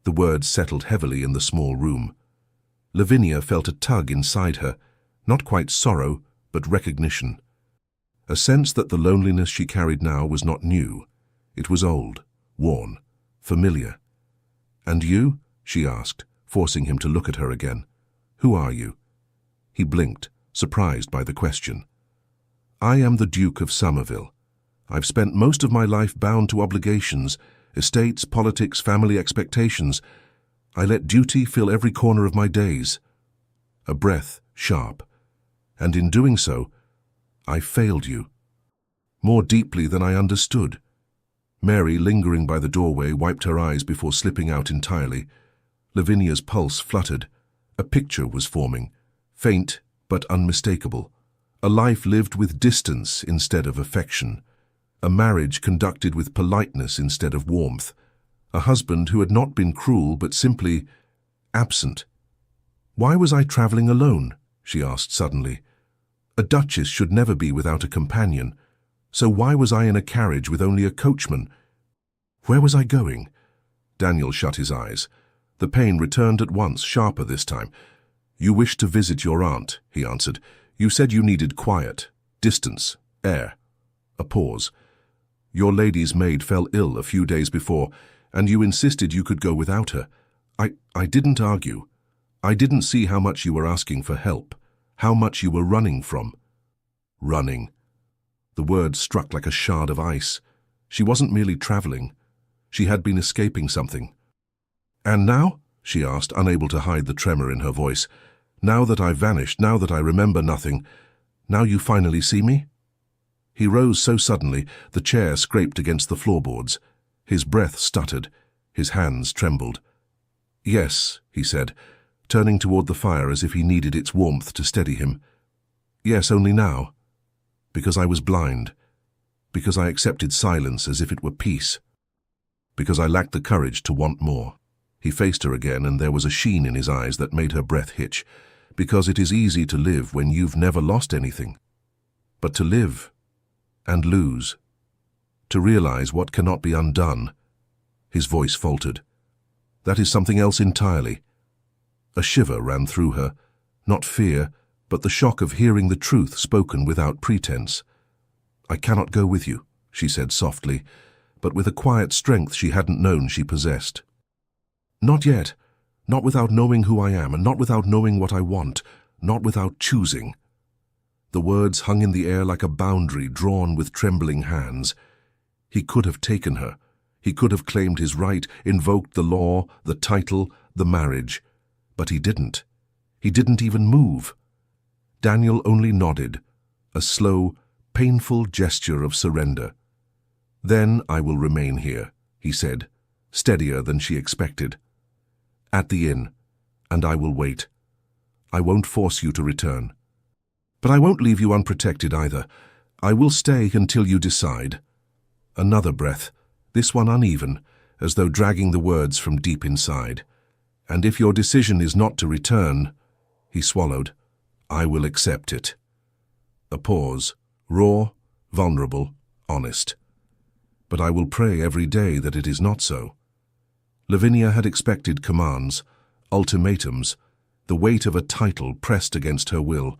The words settled heavily in the small room. Lavinia felt a tug inside her, not quite sorrow, but recognition. A sense that the loneliness she carried now was not new. It was old, worn, familiar. "And you?" she asked, forcing him to look at her again. "Who are you?" He blinked, surprised by the question. "I am the Duke of Somerville. I've spent most of my life bound to obligations, estates, politics, family expectations. I let duty fill every corner of my days." A breath, sharp. "And in doing so, I failed you. More deeply than I understood." Mary, lingering by the doorway, wiped her eyes before slipping out entirely. Lavinia's pulse fluttered. A picture was forming, faint but unmistakable. A life lived with distance instead of affection. A marriage conducted with politeness instead of warmth. A husband who had not been cruel but simply absent. "Why was I traveling alone?" she asked suddenly. "A duchess should never be without a companion. So why was I in a carriage with only a coachman? Where was I going?" Daniel shut his eyes. The pain returned at once, sharper this time. "You wished to visit your aunt," he answered. "You said you needed quiet, distance, air." A pause. "Your lady's maid fell ill a few days before, and you insisted you could go without her. I didn't argue. I didn't see how much you were asking for help, how much you were running from." Running. The word struck like a shard of ice. She wasn't merely traveling. She had been escaping something. "And now?" she asked, unable to hide the tremor in her voice. "Now that I've vanished, now that I remember nothing, now you finally see me?" He rose so suddenly, the chair scraped against the floorboards. His breath stuttered. His hands trembled. "Yes," he said, turning toward the fire as if he needed its warmth to steady him. "Yes, only now. Because I was blind. Because I accepted silence as if it were peace. Because I lacked the courage to want more." He faced her again, and there was a sheen in his eyes that made her breath hitch. "Because it is easy to live when you've never lost anything. But to live and lose, to realize what cannot be undone." His voice faltered. "That is something else entirely." A shiver ran through her, not fear, but the shock of hearing the truth spoken without pretense. "I cannot go with you," she said softly, but with a quiet strength she hadn't known she possessed. "Not yet. Not without knowing who I am, and not without knowing what I want, not without choosing." The words hung in the air like a boundary drawn with trembling hands. He could have taken her. He could have claimed his right, invoked the law, the title, the marriage. But he didn't. He didn't even move. Daniel only nodded, a slow, painful gesture of surrender. "Then I will remain here," he said, steadier than she expected. "At the inn, and I will wait. I won't force you to return. But I won't leave you unprotected either. I will stay until you decide." Another breath, this one uneven, as though dragging the words from deep inside. "And if your decision is not to return," he swallowed, "I will accept it." A pause, raw, vulnerable, honest. "But I will pray every day that it is not so." Lavinia had expected commands, ultimatums, the weight of a title pressed against her will.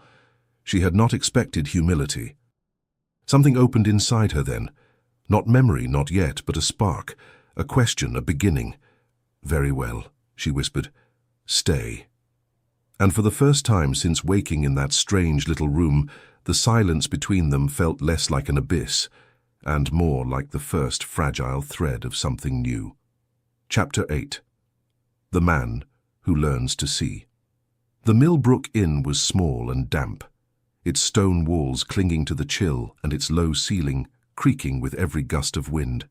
She had not expected humility. Something opened inside her then. Not memory, not yet, but a spark, a question, a beginning. "Very well," she whispered. "Stay." And for the first time since waking in that strange little room, the silence between them felt less like an abyss, and more like the first fragile thread of something new. Chapter 8. The Man Who Learns to See. The Millbrook Inn was small and damp, its stone walls clinging to the chill and its low ceiling creaking with every gust of wind.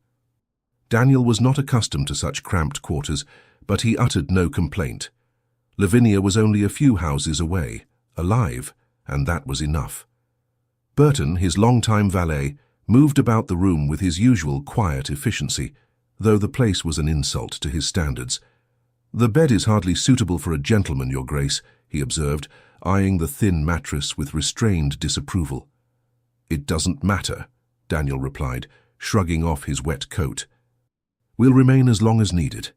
Daniel was not accustomed to such cramped quarters, but he uttered no complaint. Lavinia was only a few houses away, alive, and that was enough. Burton, his long-time valet, moved about the room with his usual quiet efficiency, though the place was an insult to his standards. "The bed is hardly suitable for a gentleman, Your Grace," he observed, eyeing the thin mattress with restrained disapproval. "It doesn't matter," Daniel replied, shrugging off his wet coat. "We'll remain as long as needed."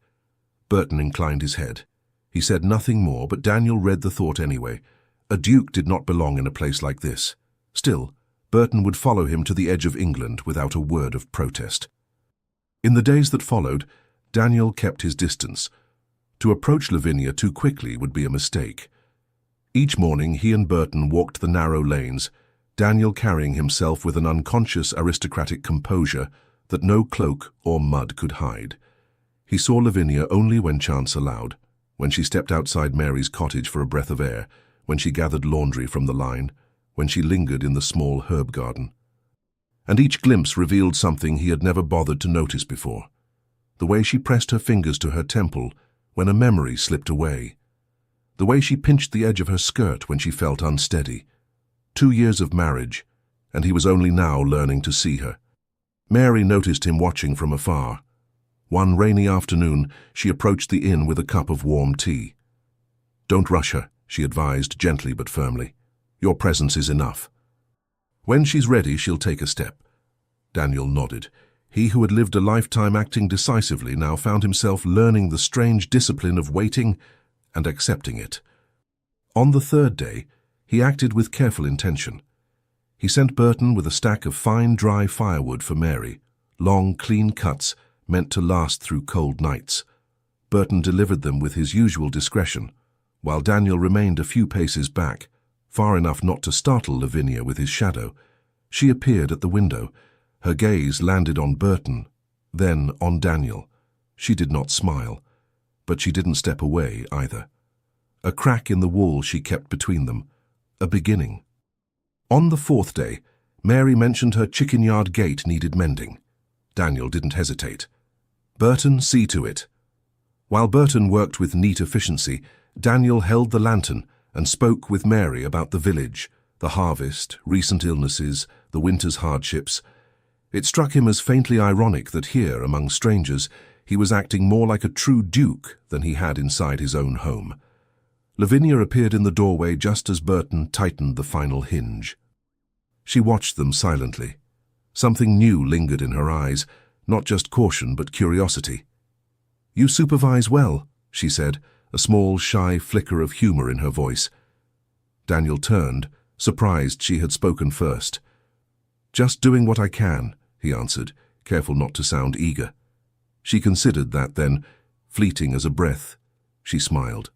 Burton inclined his head. He said nothing more, but Daniel read the thought anyway. A duke did not belong in a place like this. Still, Burton would follow him to the edge of England without a word of protest. In the days that followed, Daniel kept his distance. To approach Lavinia too quickly would be a mistake. Each morning he and Burton walked the narrow lanes, Daniel carrying himself with an unconscious aristocratic composure that no cloak or mud could hide. He saw Lavinia only when chance allowed, when she stepped outside Mary's cottage for a breath of air, when she gathered laundry from the line, when she lingered in the small herb garden. And each glimpse revealed something he had never bothered to notice before. The way she pressed her fingers to her temple when a memory slipped away. The way she pinched the edge of her skirt when she felt unsteady. 2 years of marriage, and he was only now learning to see her. Mary noticed him watching from afar. One rainy afternoon, she approached the inn with a cup of warm tea. "Don't rush her," she advised gently but firmly. "Your presence is enough. When she's ready, she'll take a step." Daniel nodded. He who had lived a lifetime acting decisively now found himself learning the strange discipline of waiting and accepting it. On the third day, he acted with careful intention. He sent Burton with a stack of fine, dry firewood for Mary, long, clean cuts meant to last through cold nights. Burton delivered them with his usual discretion, while Daniel remained a few paces back, far enough not to startle Lavinia with his shadow. She appeared at the window. Her gaze landed on Burton, then on Daniel. She did not smile, but she didn't step away either. A crack in the wall she kept between them, a beginning. On the fourth day, Mary mentioned her chicken yard gate needed mending. Daniel didn't hesitate. "Burton, see to it." While Burton worked with neat efficiency, Daniel held the lantern and spoke with Mary about the village, the harvest, recent illnesses, the winter's hardships. It struck him as faintly ironic that here, among strangers, he was acting more like a true duke than he had inside his own home. Lavinia appeared in the doorway just as Burton tightened the final hinge. She watched them silently. Something new lingered in her eyes, not just caution but curiosity. "You supervise well," she said, a small, shy flicker of humor in her voice. Daniel turned, surprised she had spoken first. "Just doing what I can," he answered, careful not to sound eager. She considered that then, fleeting as a breath. She smiled.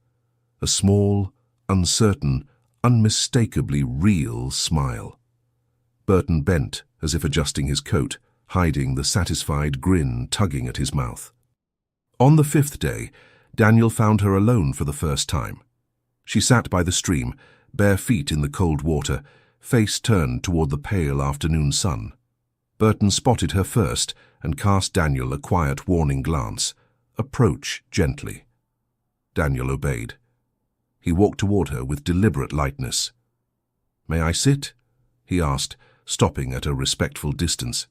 A small, uncertain, unmistakably real smile. Burton bent, as if adjusting his coat, hiding the satisfied grin tugging at his mouth. On the fifth day, Daniel found her alone for the first time. She sat by the stream, bare feet in the cold water, face turned toward the pale afternoon sun. Burton spotted her first and cast Daniel a quiet warning glance. "Approach gently." Daniel obeyed. He walked toward her with deliberate lightness. "May I sit?" he asked, stopping at a respectful distance.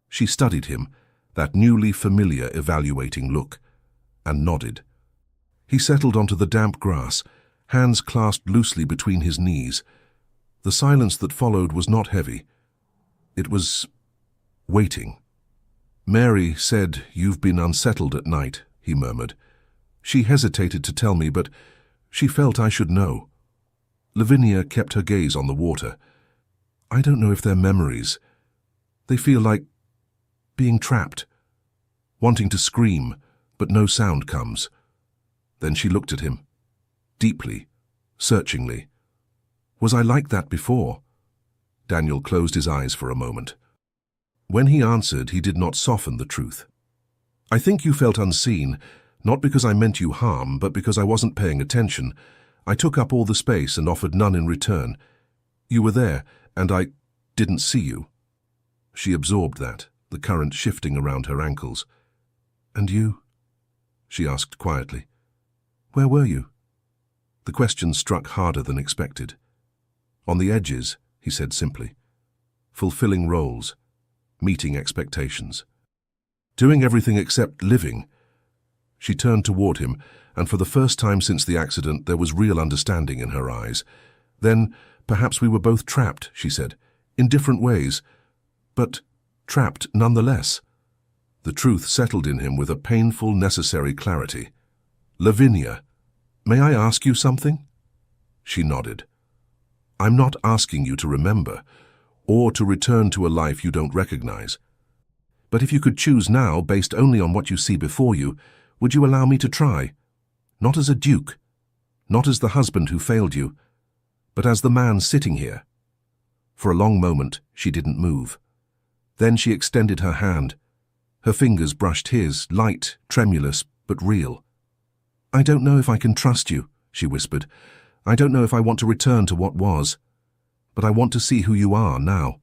She studied him, that newly familiar evaluating look, and nodded. He settled onto the damp grass, hands clasped loosely between his knees. The silence that followed was not heavy. It was waiting. "Mary said you've been unsettled at night," he murmured. "She hesitated to tell me, but she felt I should know." Lavinia kept her gaze on the water. "I don't know if they're memories. They feel like being trapped, wanting to scream, but no sound comes." Then she looked at him, deeply, searchingly. "Was I like that before?" Daniel closed his eyes for a moment. When he answered, he did not soften the truth. "I think you felt unseen, not because I meant you harm, but because I wasn't paying attention. I took up all the space and offered none in return. You were there, and I didn't see you." She absorbed that, the current shifting around her ankles. "And you?" she asked quietly. "Where were you?" The question struck harder than expected. "On the edges," he said simply. "Fulfilling roles, meeting expectations. Doing everything except living." She turned toward him, and for the first time since the accident there was real understanding in her eyes. "Then, perhaps we were both trapped," she said, "in different ways, but trapped nonetheless." The truth settled in him with a painful, necessary clarity. "Lavinia, may I ask you something?" She nodded. "I'm not asking you to remember, or to return to a life you don't recognize. But if you could choose now, based only on what you see before you, would you allow me to try? Not as a duke, not as the husband who failed you, but as the man sitting here." For a long moment, she didn't move. Then she extended her hand. Her fingers brushed his, light, tremulous, but real. "I don't know if I can trust you," she whispered. "I don't know if I want to return to what was. But I want to see who you are now."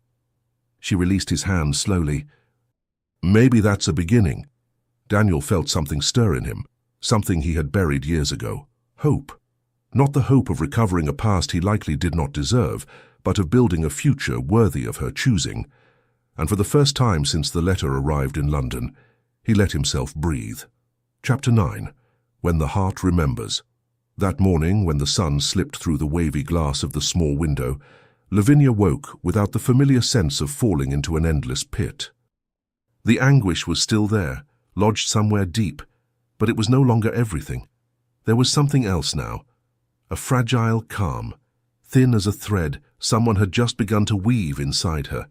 She released his hand slowly. "Maybe that's a beginning." Daniel felt something stir in him, something he had buried years ago. Hope. Not the hope of recovering a past he likely did not deserve, but of building a future worthy of her choosing. And for the first time since the letter arrived in London, he let himself breathe. Chapter 9. When the Heart Remembers. That morning, when the sun slipped through the wavy glass of the small window, Lavinia woke without the familiar sense of falling into an endless pit. The anguish was still there, lodged somewhere deep, but it was no longer everything. There was something else now. A fragile calm, thin as a thread someone had just begun to weave inside her.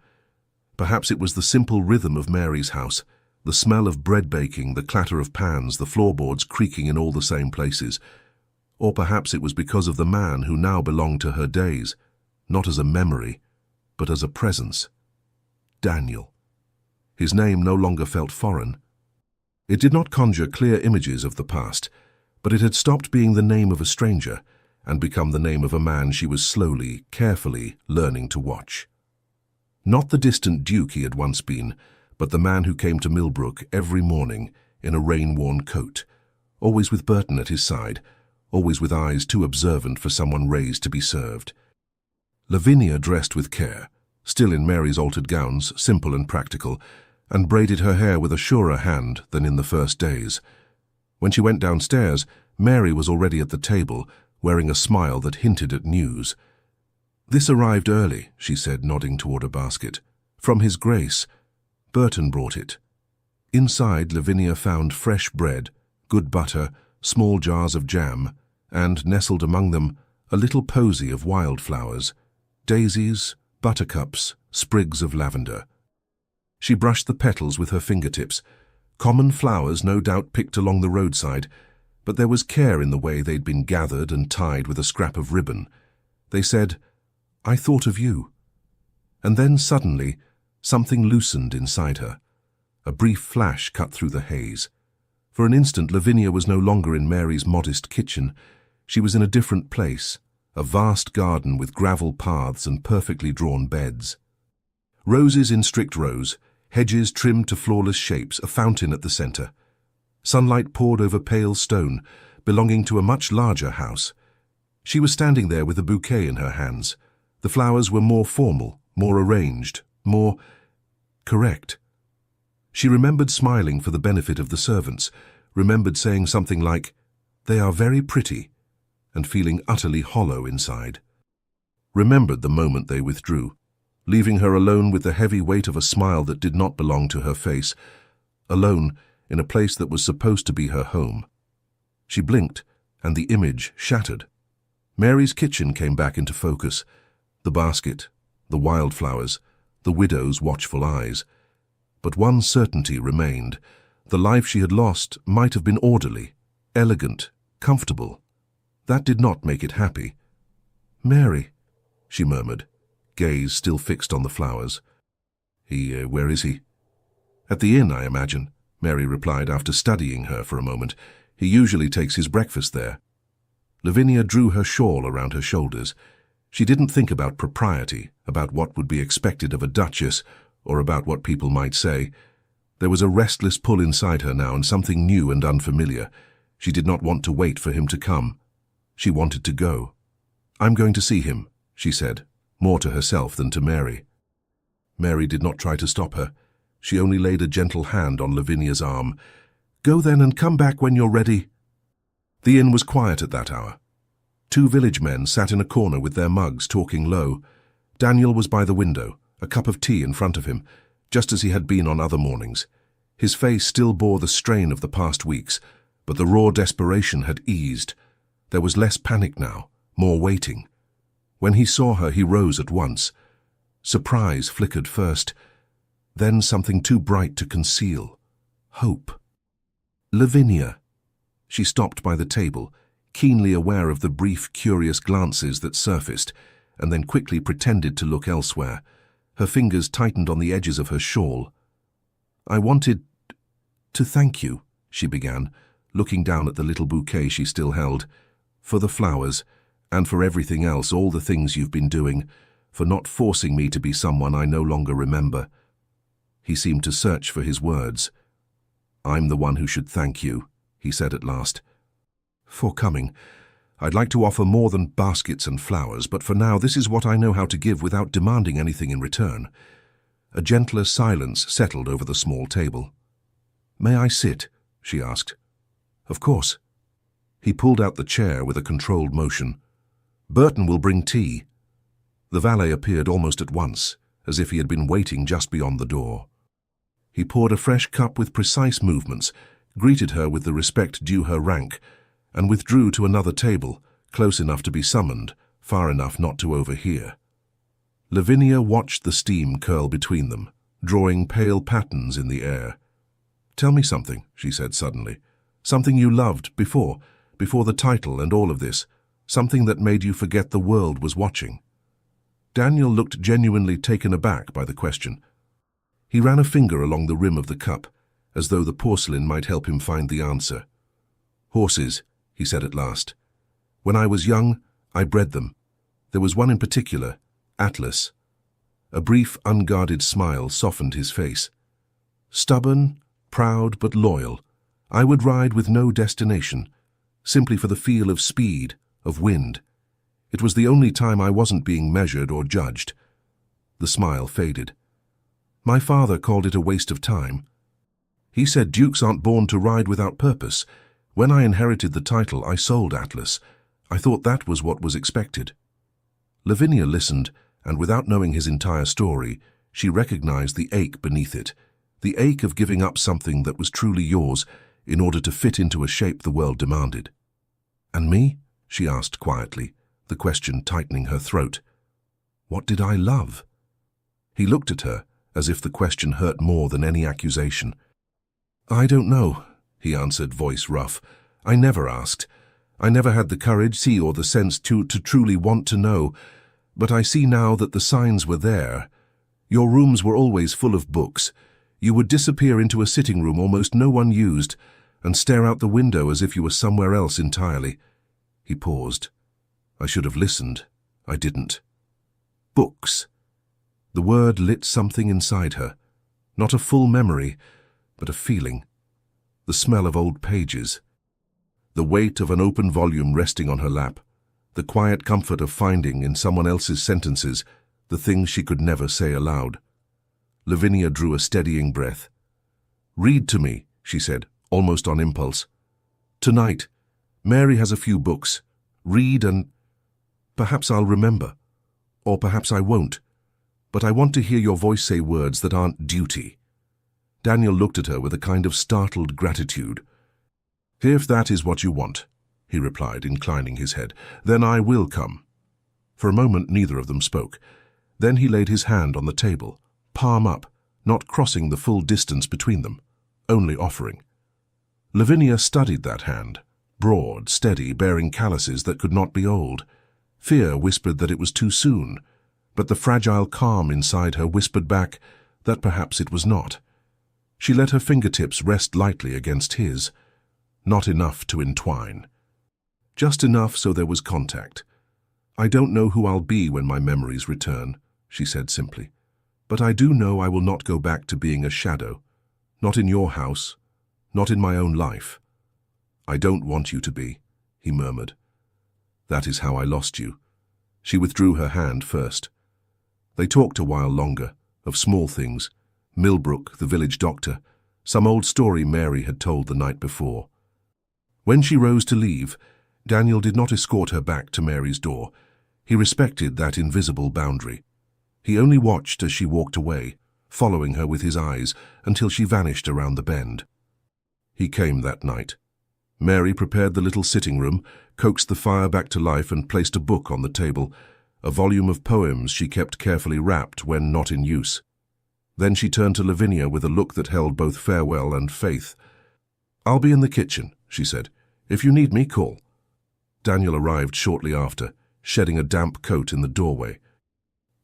Perhaps it was the simple rhythm of Mary's house, the smell of bread baking, the clatter of pans, the floorboards creaking in all the same places. Or perhaps it was because of the man who now belonged to her days, not as a memory, but as a presence. Daniel. His name no longer felt foreign. It did not conjure clear images of the past, but it had stopped being the name of a stranger and become the name of a man she was slowly, carefully learning to watch. Not the distant duke he had once been, but the man who came to Millbrook every morning in a rain-worn coat, always with Burton at his side, always with eyes too observant for someone raised to be served. Lavinia dressed with care, still in Mary's altered gowns, simple and practical, and braided her hair with a surer hand than in the first days. When she went downstairs, Mary was already at the table, wearing a smile that hinted at news. "This arrived early," she said, nodding toward a basket. "From His Grace. Burton brought it." Inside, Lavinia found fresh bread, good butter, small jars of jam, and, nestled among them, a little posy of wildflowers, daisies, buttercups, sprigs of lavender. She brushed the petals with her fingertips. Common flowers, no doubt picked along the roadside, but there was care in the way they'd been gathered and tied with a scrap of ribbon. They said, "I thought of you." And then suddenly, something loosened inside her. A brief flash cut through the haze. For an instant, Lavinia was no longer in Mary's modest kitchen. She was in a different place, a vast garden with gravel paths and perfectly drawn beds. Roses in strict rows, hedges trimmed to flawless shapes, a fountain at the center. Sunlight poured over pale stone, belonging to a much larger house. She was standing there with a bouquet in her hands. The flowers were more formal, more arranged, more correct. She remembered smiling for the benefit of the servants, remembered saying something like, "They are very pretty," and feeling utterly hollow inside. Remembered the moment they withdrew, leaving her alone with the heavy weight of a smile that did not belong to her face, alone in a place that was supposed to be her home. She blinked, and the image shattered. Mary's kitchen came back into focus. The basket, the wildflowers, the widow's watchful eyes. But one certainty remained. The life she had lost might have been orderly, elegant, comfortable. That did not make it happy. "Mary," she murmured, gaze still fixed on the flowers. Where is he?" "At the inn, I imagine," Mary replied after studying her for a moment. "He usually takes his breakfast there." Lavinia drew her shawl around her shoulders. She didn't think about propriety, about what would be expected of a duchess, or about what people might say. There was a restless pull inside her now, and something new and unfamiliar. She did not want to wait for him to come. She wanted to go. "I'm going to see him," she said, more to herself than to Mary. Mary did not try to stop her. She only laid a gentle hand on Lavinia's arm. "Go then and come back when you're ready." The inn was quiet at that hour. 2 village men sat in a corner with their mugs, talking low. Daniel was by the window, a cup of tea in front of him, just as he had been on other mornings. His face still bore the strain of the past weeks, but the raw desperation had eased. There was less panic now, more waiting. When he saw her, he rose at once. Surprise flickered first, then something too bright to conceal. Hope. "Lavinia." She stopped by the table, keenly aware of the brief, curious glances that surfaced, and then quickly pretended to look elsewhere. Her fingers tightened on the edges of her shawl. "I wanted to thank you," she began, looking down at the little bouquet she still held, "for the flowers, and for everything else, all the things you've been doing, for not forcing me to be someone I no longer remember." He seemed to search for his words. "I'm the one who should thank you," he said at last. "For coming. I'd like to offer more than baskets and flowers, but for now this is what I know how to give without demanding anything in return." A gentler silence settled over the small table. "May I sit?" she asked. "Of course." He pulled out the chair with a controlled motion. "Burton will bring tea." The valet appeared almost at once, as if he had been waiting just beyond the door. He poured a fresh cup with precise movements, greeted her with the respect due her rank, and withdrew to another table, close enough to be summoned, far enough not to overhear. Lavinia watched the steam curl between them, drawing pale patterns in the air. "Tell me something," she said suddenly. "Something you loved before the title and all of this, something that made you forget the world was watching." Daniel looked genuinely taken aback by the question. He ran a finger along the rim of the cup, as though the porcelain might help him find the answer. "Horses," he said at last. "When I was young, I bred them. There was one in particular, Atlas." A brief, unguarded smile softened his face. "Stubborn, proud, but loyal. I would ride with no destination, simply for the feel of speed, of wind. It was the only time I wasn't being measured or judged." The smile faded. "My father called it a waste of time. He said dukes aren't born to ride without purpose. When I inherited the title, I sold Atlas. I thought that was what was expected." Lavinia listened, and without knowing his entire story, she recognized the ache beneath it, the ache of giving up something that was truly yours in order to fit into a shape the world demanded. "And me?" she asked quietly, the question tightening her throat. "What did I love?" He looked at her, as if the question hurt more than any accusation. "I don't know," he answered, voice rough. "I never asked. I never had the courage, or the sense to truly want to know. But I see now that the signs were there. Your rooms were always full of books. You would disappear into a sitting room almost no one used, and stare out the window as if you were somewhere else entirely." He paused. "I should have listened. I didn't." Books. The word lit something inside her. Not a full memory, but a feeling. The smell of old pages. The weight of an open volume resting on her lap. The quiet comfort of finding in someone else's sentences the things she could never say aloud. Lavinia drew a steadying breath. "Read to me," she said, almost on impulse. "Tonight. Mary has a few books. Read and perhaps I'll remember. Or perhaps I won't. But I want to hear your voice say words that aren't duty." Daniel looked at her with a kind of startled gratitude. "If that is what you want," he replied, inclining his head, "then I will come." For a moment neither of them spoke. Then he laid his hand on the table, palm up, not crossing the full distance between them, only offering. Lavinia studied that hand, broad, steady, bearing calluses that could not be old. Fear whispered that it was too soon, but the fragile calm inside her whispered back that perhaps it was not. She let her fingertips rest lightly against his, not enough to entwine. Just enough so there was contact. "I don't know who I'll be when my memories return," she said simply, "but I do know I will not go back to being a shadow. Not in your house, not in my own life." "I don't want you to be," he murmured. "That is how I lost you." She withdrew her hand first. They talked a while longer, of small things, Millbrook, the village doctor, some old story Mary had told the night before. When she rose to leave, Daniel did not escort her back to Mary's door. He respected that invisible boundary. He only watched as she walked away, following her with his eyes until she vanished around the bend. He came that night. Mary prepared the little sitting room, coaxed the fire back to life and placed a book on the table, a volume of poems she kept carefully wrapped when not in use. Then she turned to Lavinia with a look that held both farewell and faith. "I'll be in the kitchen," she said. "If you need me, call." Daniel arrived shortly after, shedding a damp coat in the doorway.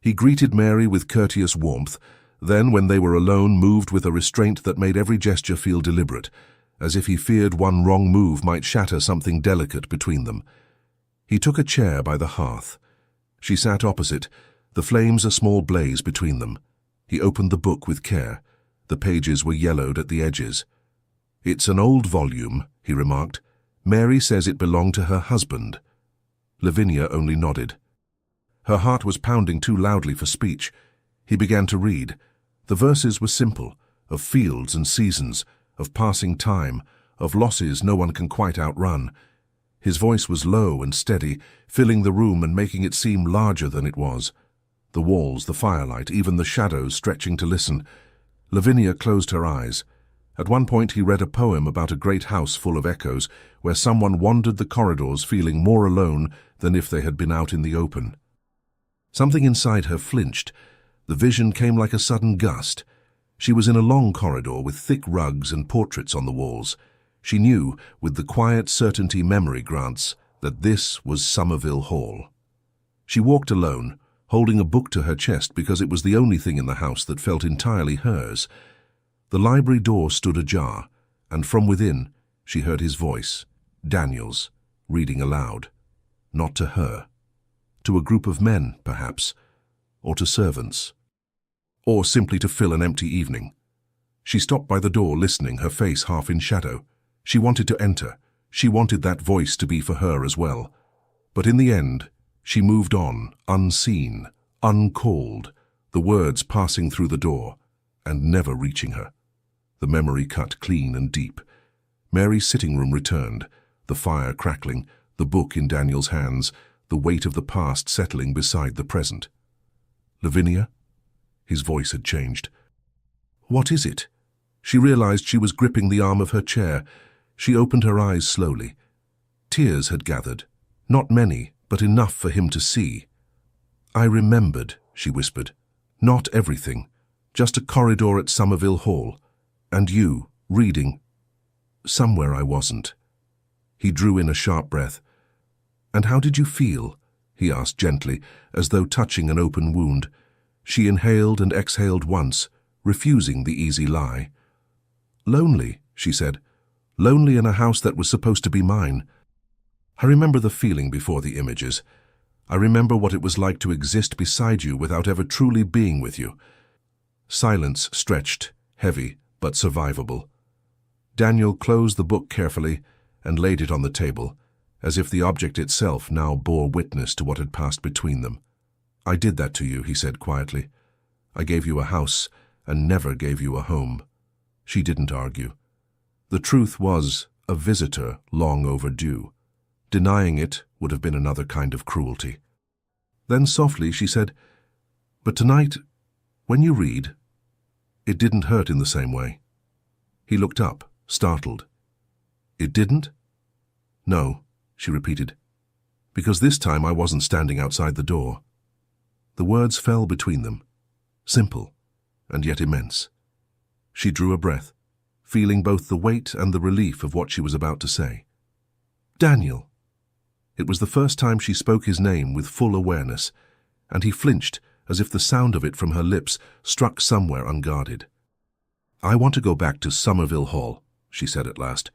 He greeted Mary with courteous warmth, then, when they were alone, moved with a restraint that made every gesture feel deliberate, as if he feared one wrong move might shatter something delicate between them. He took a chair by the hearth. She sat opposite, the flames a small blaze between them. He opened the book with care. The pages were yellowed at the edges. "It's an old volume," he remarked. "Mary says it belonged to her husband." Lavinia only nodded. Her heart was pounding too loudly for speech. He began to read. The verses were simple, of fields and seasons, of passing time, of losses no one can quite outrun. His voice was low and steady, filling the room and making it seem larger than it was. The walls, the firelight, even the shadows stretching to listen. Lavinia closed her eyes. At one point he read a poem about a great house full of echoes, where someone wandered the corridors feeling more alone than if they had been out in the open. Something inside her flinched. The vision came like a sudden gust. She was in a long corridor with thick rugs and portraits on the walls. She knew, with the quiet certainty memory grants, that this was Somerville Hall. She walked alone, holding a book to her chest because it was the only thing in the house that felt entirely hers. The library door stood ajar, and from within she heard his voice, Daniel's, reading aloud. Not to her. To a group of men, perhaps, or to servants. Or simply to fill an empty evening. She stopped by the door, listening, her face half in shadow. She wanted to enter. She wanted that voice to be for her as well. But in the end, she moved on, unseen, uncalled, the words passing through the door, and never reaching her. The memory cut clean and deep. Mary's sitting room returned, the fire crackling, the book in Daniel's hands, the weight of the past settling beside the present. "Lavinia?" His voice had changed. "What is it?" She realized she was gripping the arm of her chair. She opened her eyes slowly. Tears had gathered, not many, but enough for him to see. "I remembered," she whispered. "Not everything, just a corridor at Somerville Hall. And you, reading. Somewhere I wasn't." He drew in a sharp breath. "And how did you feel?" he asked gently, as though touching an open wound. She inhaled and exhaled once, refusing the easy lie. "Lonely," she said. "Lonely in a house that was supposed to be mine. I remember the feeling before the images. I remember what it was like to exist beside you without ever truly being with you." Silence stretched, heavy, but survivable. Daniel closed the book carefully and laid it on the table, as if the object itself now bore witness to what had passed between them. "I did that to you," he said quietly. "I gave you a house and never gave you a home." She didn't argue. The truth was a visitor long overdue. Denying it would have been another kind of cruelty. Then softly she said, "But tonight, when you read, it didn't hurt in the same way." He looked up, startled. "It didn't?" "No," she repeated, "because this time I wasn't standing outside the door." The words fell between them, simple and yet immense. She drew a breath, feeling both the weight and the relief of what she was about to say. "Daniel." It was the first time she spoke his name with full awareness, and he flinched as if the sound of it from her lips struck somewhere unguarded. "I want to go back to Somerville Hall," she said at last.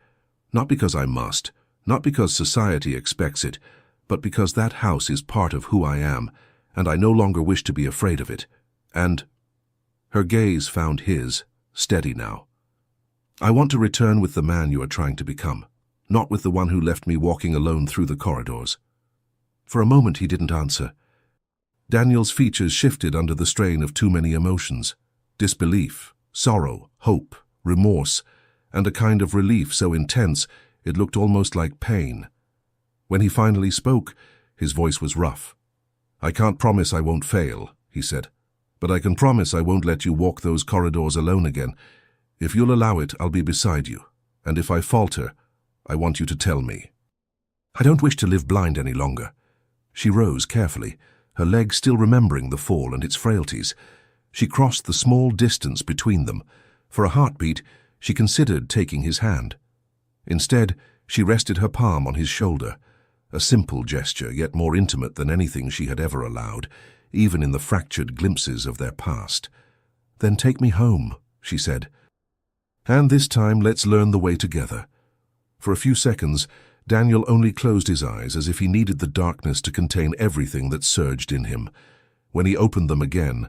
"Not because I must, not because society expects it, but because that house is part of who I am, and I no longer wish to be afraid of it. And—" her gaze found his, steady now. "I want to return with the man you are trying to become, not with the one who left me walking alone through the corridors." For a moment he didn't answer. Daniel's features shifted under the strain of too many emotions: disbelief, sorrow, hope, remorse, and a kind of relief so intense it looked almost like pain. When he finally spoke, his voice was rough. "I can't promise I won't fail," he said, "but I can promise I won't let you walk those corridors alone again. If you'll allow it, I'll be beside you, and if I falter, I want you to tell me. I don't wish to live blind any longer." She rose carefully, her legs still remembering the fall and its frailties. She crossed the small distance between them. For a heartbeat, she considered taking his hand. Instead, she rested her palm on his shoulder, a simple gesture, yet more intimate than anything she had ever allowed, even in the fractured glimpses of their past. "Then take me home," she said. "And this time let's learn the way together." For a few seconds, Daniel only closed his eyes as if he needed the darkness to contain everything that surged in him. When he opened them again,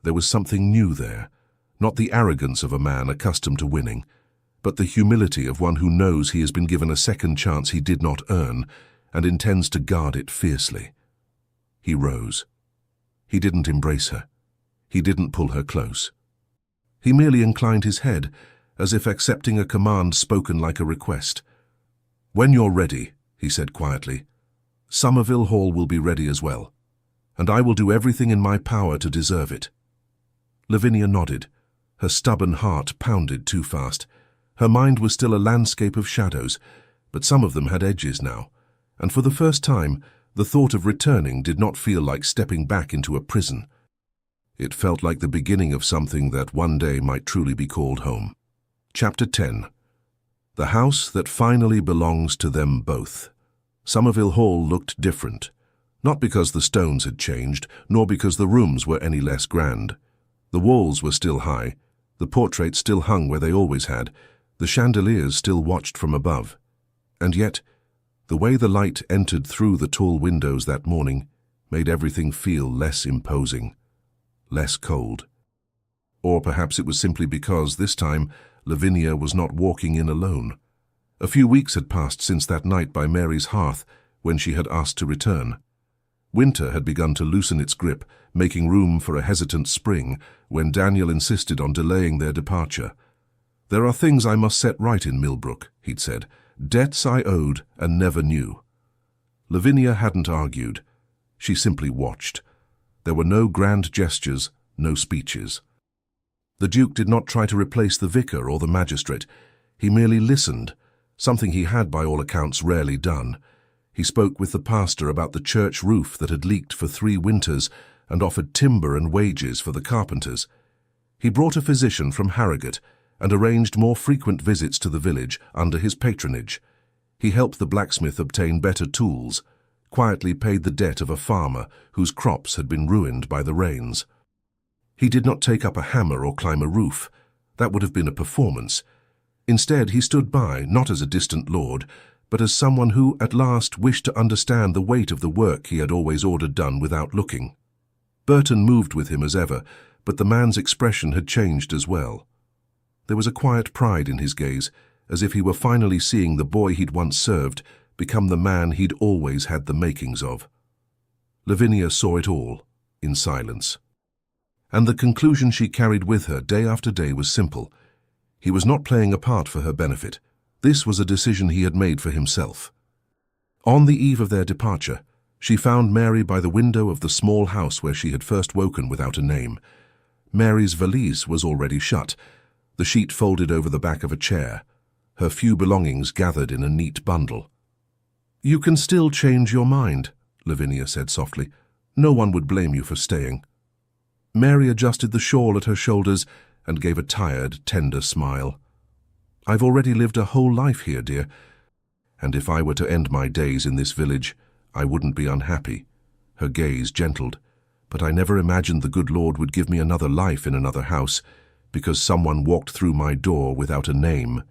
there was something new there, not the arrogance of a man accustomed to winning, but the humility of one who knows he has been given a second chance he did not earn and intends to guard it fiercely. He rose. He didn't embrace her. He didn't pull her close. He merely inclined his head, as if accepting a command spoken like a request. "When you're ready," he said quietly, "Somerville Hall will be ready as well, and I will do everything in my power to deserve it." Lavinia nodded. Her stubborn heart pounded too fast. Her mind was still a landscape of shadows, but some of them had edges now, and for the first time, the thought of returning did not feel like stepping back into a prison. It felt like the beginning of something that one day might truly be called home. Chapter 10. The house that finally belongs to them both. Somerville Hall looked different, not because the stones had changed, nor because the rooms were any less grand. The walls were still high, the portraits still hung where they always had, the chandeliers still watched from above. And yet, the way the light entered through the tall windows that morning made everything feel less imposing, less cold. Or perhaps it was simply because, this time, Lavinia was not walking in alone. A few weeks had passed since that night by Mary's hearth when she had asked to return. Winter had begun to loosen its grip, making room for a hesitant spring when Daniel insisted on delaying their departure. "There are things I must set right in Millbrook," he'd said, "debts I owed and never knew." Lavinia hadn't argued. She simply watched. There were no grand gestures, no speeches. The Duke did not try to replace the vicar or the magistrate. He merely listened, something he had by all accounts rarely done. He spoke with the pastor about the church roof that had leaked for 3 winters and offered timber and wages for the carpenters. He brought a physician from Harrogate and arranged more frequent visits to the village under his patronage. He helped the blacksmith obtain better tools, quietly paid the debt of a farmer whose crops had been ruined by the rains. He did not take up a hammer or climb a roof. That would have been a performance. Instead, he stood by, not as a distant lord, but as someone who, at last, wished to understand the weight of the work he had always ordered done without looking. Burton moved with him as ever, but the man's expression had changed as well. There was a quiet pride in his gaze, as if he were finally seeing the boy he'd once served become the man he'd always had the makings of. Lavinia saw it all, in silence. And the conclusion she carried with her day after day was simple. He was not playing a part for her benefit. This was a decision he had made for himself. On the eve of their departure, she found Mary by the window of the small house where she had first woken without a name. Mary's valise was already shut, the sheet folded over the back of a chair, her few belongings gathered in a neat bundle. "You can still change your mind," Lavinia said softly. "No one would blame you for staying." Mary adjusted the shawl at her shoulders and gave a tired, tender smile. "I've already lived a whole life here, dear, and if I were to end my days in this village, I wouldn't be unhappy." Her gaze gentled. "But I never imagined the good Lord would give me another life in another house, because someone walked through my door without a name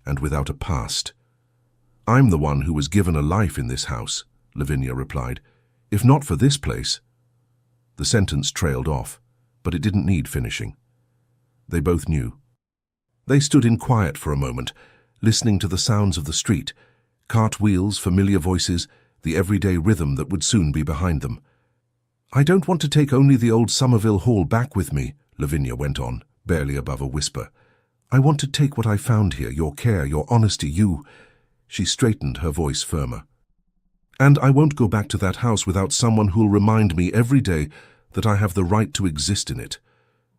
and without a past." "I'm the one who was given a life in this house," Lavinia replied. "If not for this place—" The sentence trailed off, but it didn't need finishing. They both knew. They stood in quiet for a moment, listening to the sounds of the street, cartwheels, familiar voices, the everyday rhythm that would soon be behind them. "I don't want to take only the old Somerville Hall back with me," Lavinia went on, barely above a whisper. "I want to take what I found here, your care, your honesty, you—" She straightened, her voice firmer. "And I won't go back to that house without someone who'll remind me every day that I have the right to exist in it."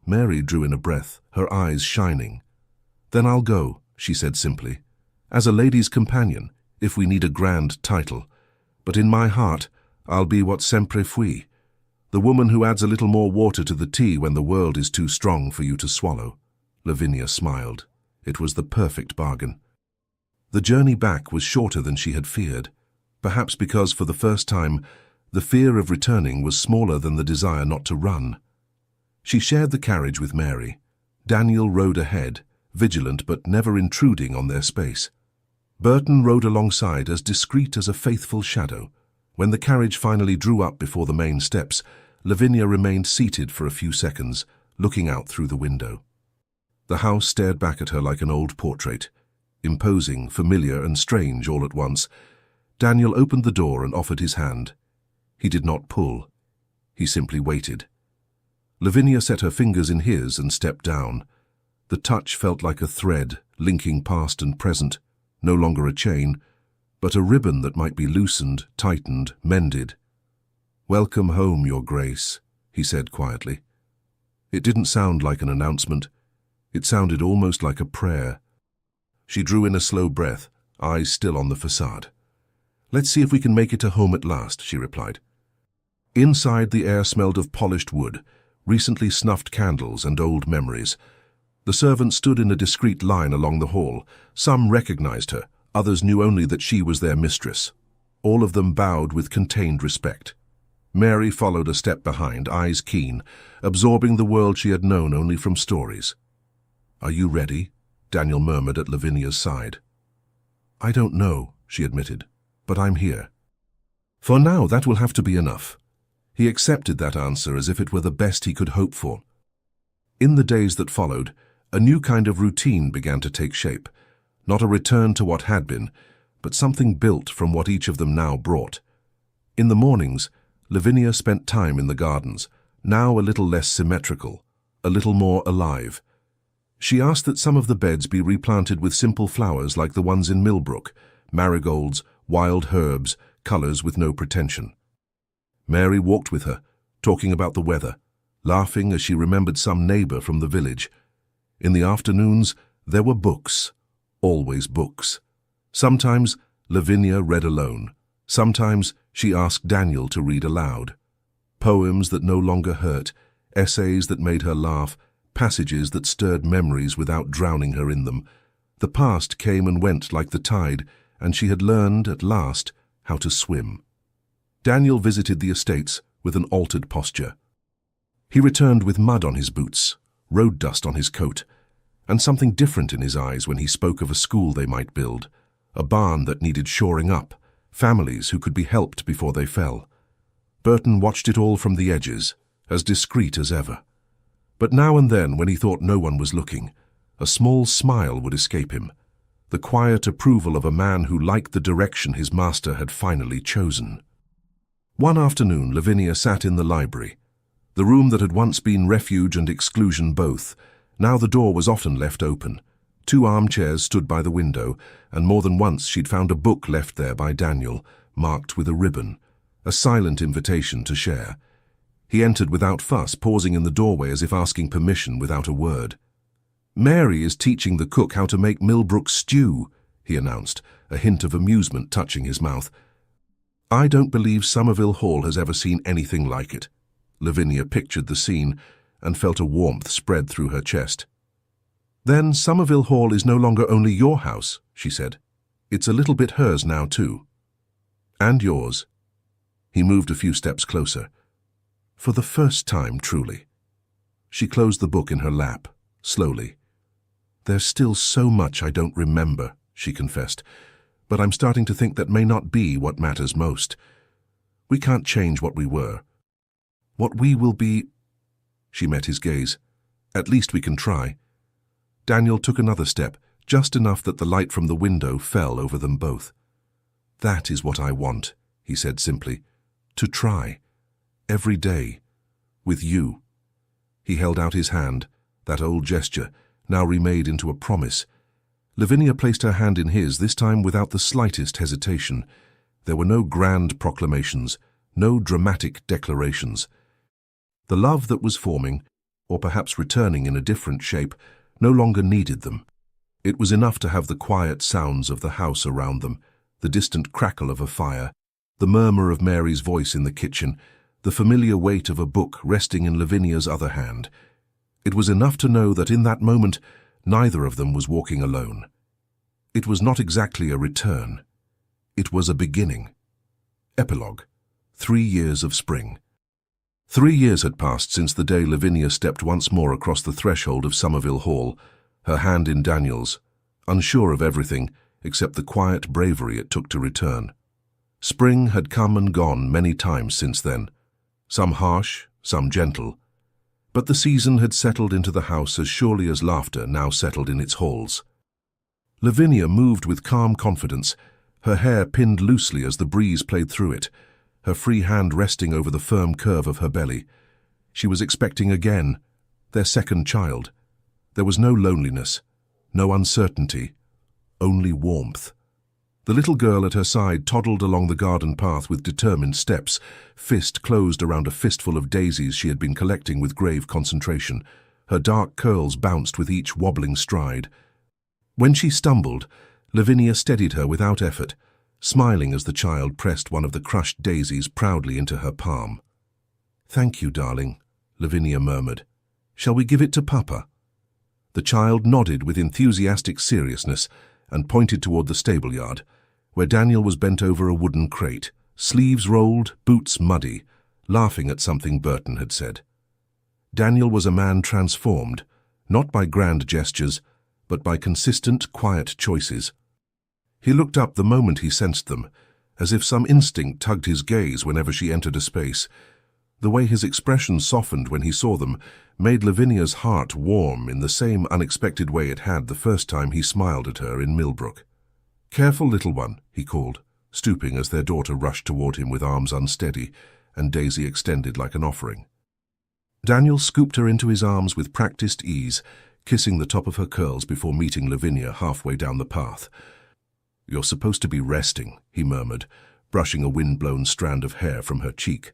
Mary drew in a breath, her eyes shining. "Then I'll go," she said simply, "as a lady's companion, if we need a grand title. But in my heart, I'll be what sempre fui, the woman who adds a little more water to the tea when the world is too strong for you to swallow." Lavinia smiled. It was the perfect bargain. The journey back was shorter than she had feared, perhaps because, for the first time, the fear of returning was smaller than the desire not to run. She shared the carriage with Mary. Daniel rode ahead, vigilant but never intruding on their space. Burton rode alongside, as discreet as a faithful shadow. When the carriage finally drew up before the main steps, Lavinia remained seated for a few seconds, looking out through the window. The house stared back at her like an old portrait, imposing, familiar and strange all at once. Daniel opened the door and offered his hand. He did not pull. He simply waited. Lavinia set her fingers in his and stepped down. The touch felt like a thread linking past and present, no longer a chain, but a ribbon that might be loosened, tightened, mended. "Welcome home, Your Grace," he said quietly. It didn't sound like an announcement. It sounded almost like a prayer. She drew in a slow breath, eyes still on the facade. "Let's see if we can make it a home at last," she replied. Inside, the air smelled of polished wood, recently snuffed candles and old memories. The servants stood in a discreet line along the hall. Some recognized her, others knew only that she was their mistress. All of them bowed with contained respect. Mary followed a step behind, eyes keen, absorbing the world she had known only from stories. "Are you ready?" Daniel murmured at Lavinia's side. "I don't know," she admitted, "but I'm here." For now, that will have to be enough. He accepted that answer as if it were the best he could hope for. In the days that followed, a new kind of routine began to take shape. Not a return to what had been, but something built from what each of them now brought. In the mornings, Lavinia spent time in the gardens, now a little less symmetrical, a little more alive. She asked that some of the beds be replanted with simple flowers like the ones in Millbrook, marigolds, wild herbs, colors with no pretension. Mary walked with her, talking about the weather, laughing as she remembered some neighbor from the village. In the afternoons, there were books, always books. Sometimes Lavinia read alone. Sometimes she asked Daniel to read aloud. Poems that no longer hurt, essays that made her laugh, passages that stirred memories without drowning her in them. The past came and went like the tide, and she had learned, at last, how to swim. Daniel visited the estates with an altered posture. He returned with mud on his boots, road dust on his coat, and something different in his eyes when he spoke of a school they might build, a barn that needed shoring up, families who could be helped before they fell. Burton watched it all from the edges, as discreet as ever. But now and then, when he thought no one was looking, a small smile would escape him, the quiet approval of a man who liked the direction his master had finally chosen. One afternoon, Lavinia sat in the library, the room that had once been refuge and exclusion both. Now the door was often left open. 2 armchairs stood by the window, and more than once she'd found a book left there by Daniel, marked with a ribbon, a silent invitation to share. He entered without fuss, pausing in the doorway as if asking permission without a word. "Mary is teaching the cook how to make Millbrook stew," he announced, a hint of amusement touching his mouth. "I don't believe Somerville Hall has ever seen anything like it." Lavinia pictured the scene and felt a warmth spread through her chest. "Then Somerville Hall is no longer only your house," she said. "It's a little bit hers now too." "And yours." He moved a few steps closer. "For the first time, truly." She closed the book in her lap, slowly. "There's still so much I don't remember," she confessed, "but I'm starting to think that may not be what matters most. We can't change what we were. What we will be—" She met his gaze. "At least we can try." Daniel took another step, just enough that the light from the window fell over them both. "That is what I want," he said simply. "To try. Every day. With you." He held out his hand, that old gesture, now remade into a promise. Lavinia placed her hand in his, this time without the slightest hesitation. There were no grand proclamations, no dramatic declarations. The love that was forming, or perhaps returning in a different shape, no longer needed them. It was enough to have the quiet sounds of the house around them, the distant crackle of a fire, the murmur of Mary's voice in the kitchen, the familiar weight of a book resting in Lavinia's other hand. It was enough to know that in that moment neither of them was walking alone. It was not exactly a return. It was a beginning. Epilogue. 3 years of spring. 3 years had passed since the day Lavinia stepped once more across the threshold of Somerville Hall, her hand in Daniel's, unsure of everything except the quiet bravery it took to return. Spring had come and gone many times since then, some harsh, some gentle, but the season had settled into the house as surely as laughter now settled in its halls. Lavinia moved with calm confidence, her hair pinned loosely as the breeze played through it, her free hand resting over the firm curve of her belly. She was expecting again, their second child. There was no loneliness, no uncertainty, only warmth. The little girl at her side toddled along the garden path with determined steps, fist closed around a fistful of daisies she had been collecting with grave concentration. Her dark curls bounced with each wobbling stride. When she stumbled, Lavinia steadied her without effort, smiling as the child pressed one of the crushed daisies proudly into her palm. "Thank you, darling," Lavinia murmured. "Shall we give it to Papa?" The child nodded with enthusiastic seriousness and pointed toward the stable-yard, where Daniel was bent over a wooden crate, sleeves rolled, boots muddy, laughing at something Burton had said. Daniel was a man transformed, not by grand gestures, but by consistent, quiet choices. He looked up the moment he sensed them, as if some instinct tugged his gaze whenever she entered a space. The way his expression softened when he saw them made Lavinia's heart warm in the same unexpected way it had the first time he smiled at her in Millbrook. "Careful, little one," he called, stooping as their daughter rushed toward him with arms unsteady and Daisy extended like an offering. Daniel scooped her into his arms with practiced ease, kissing the top of her curls before meeting Lavinia halfway down the path. "You're supposed to be resting," he murmured, brushing a wind-blown strand of hair from her cheek.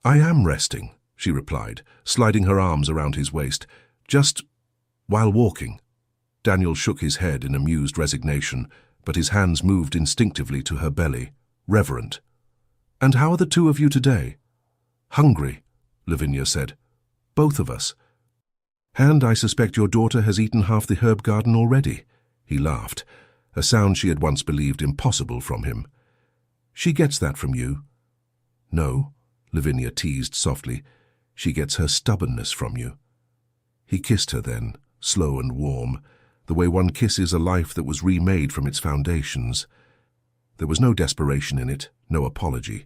"I am resting," she replied, sliding her arms around his waist. "Just while walking." Daniel shook his head in amused resignation, but his hands moved instinctively to her belly, reverent. "And how are the 2 of you today?" "Hungry," Lavinia said. "Both of us." "And I suspect your daughter has eaten half the herb garden already," he laughed, a sound she had once believed impossible from him. "She gets that from you." "No," Lavinia teased softly. "She gets her stubbornness from you." He kissed her then, slow and warm, the way one kisses a life that was remade from its foundations. There was no desperation in it, no apology.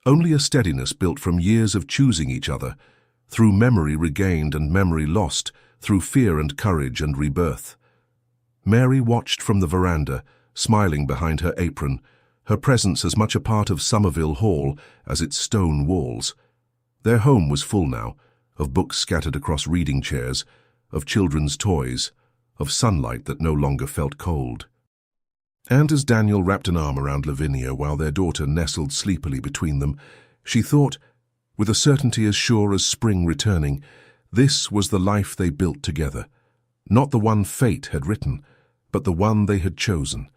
Only a steadiness built from years of choosing each other, through memory regained and memory lost, through fear and courage and rebirth. Mary watched from the veranda, smiling behind her apron, her presence as much a part of Somerville Hall as its stone walls. Their home was full now, of books scattered across reading chairs, of children's toys, of sunlight that no longer felt cold. And as Daniel wrapped an arm around Lavinia while their daughter nestled sleepily between them, she thought, with a certainty as sure as spring returning, this was the life they built together. Not the one fate had written, but the one they had chosen.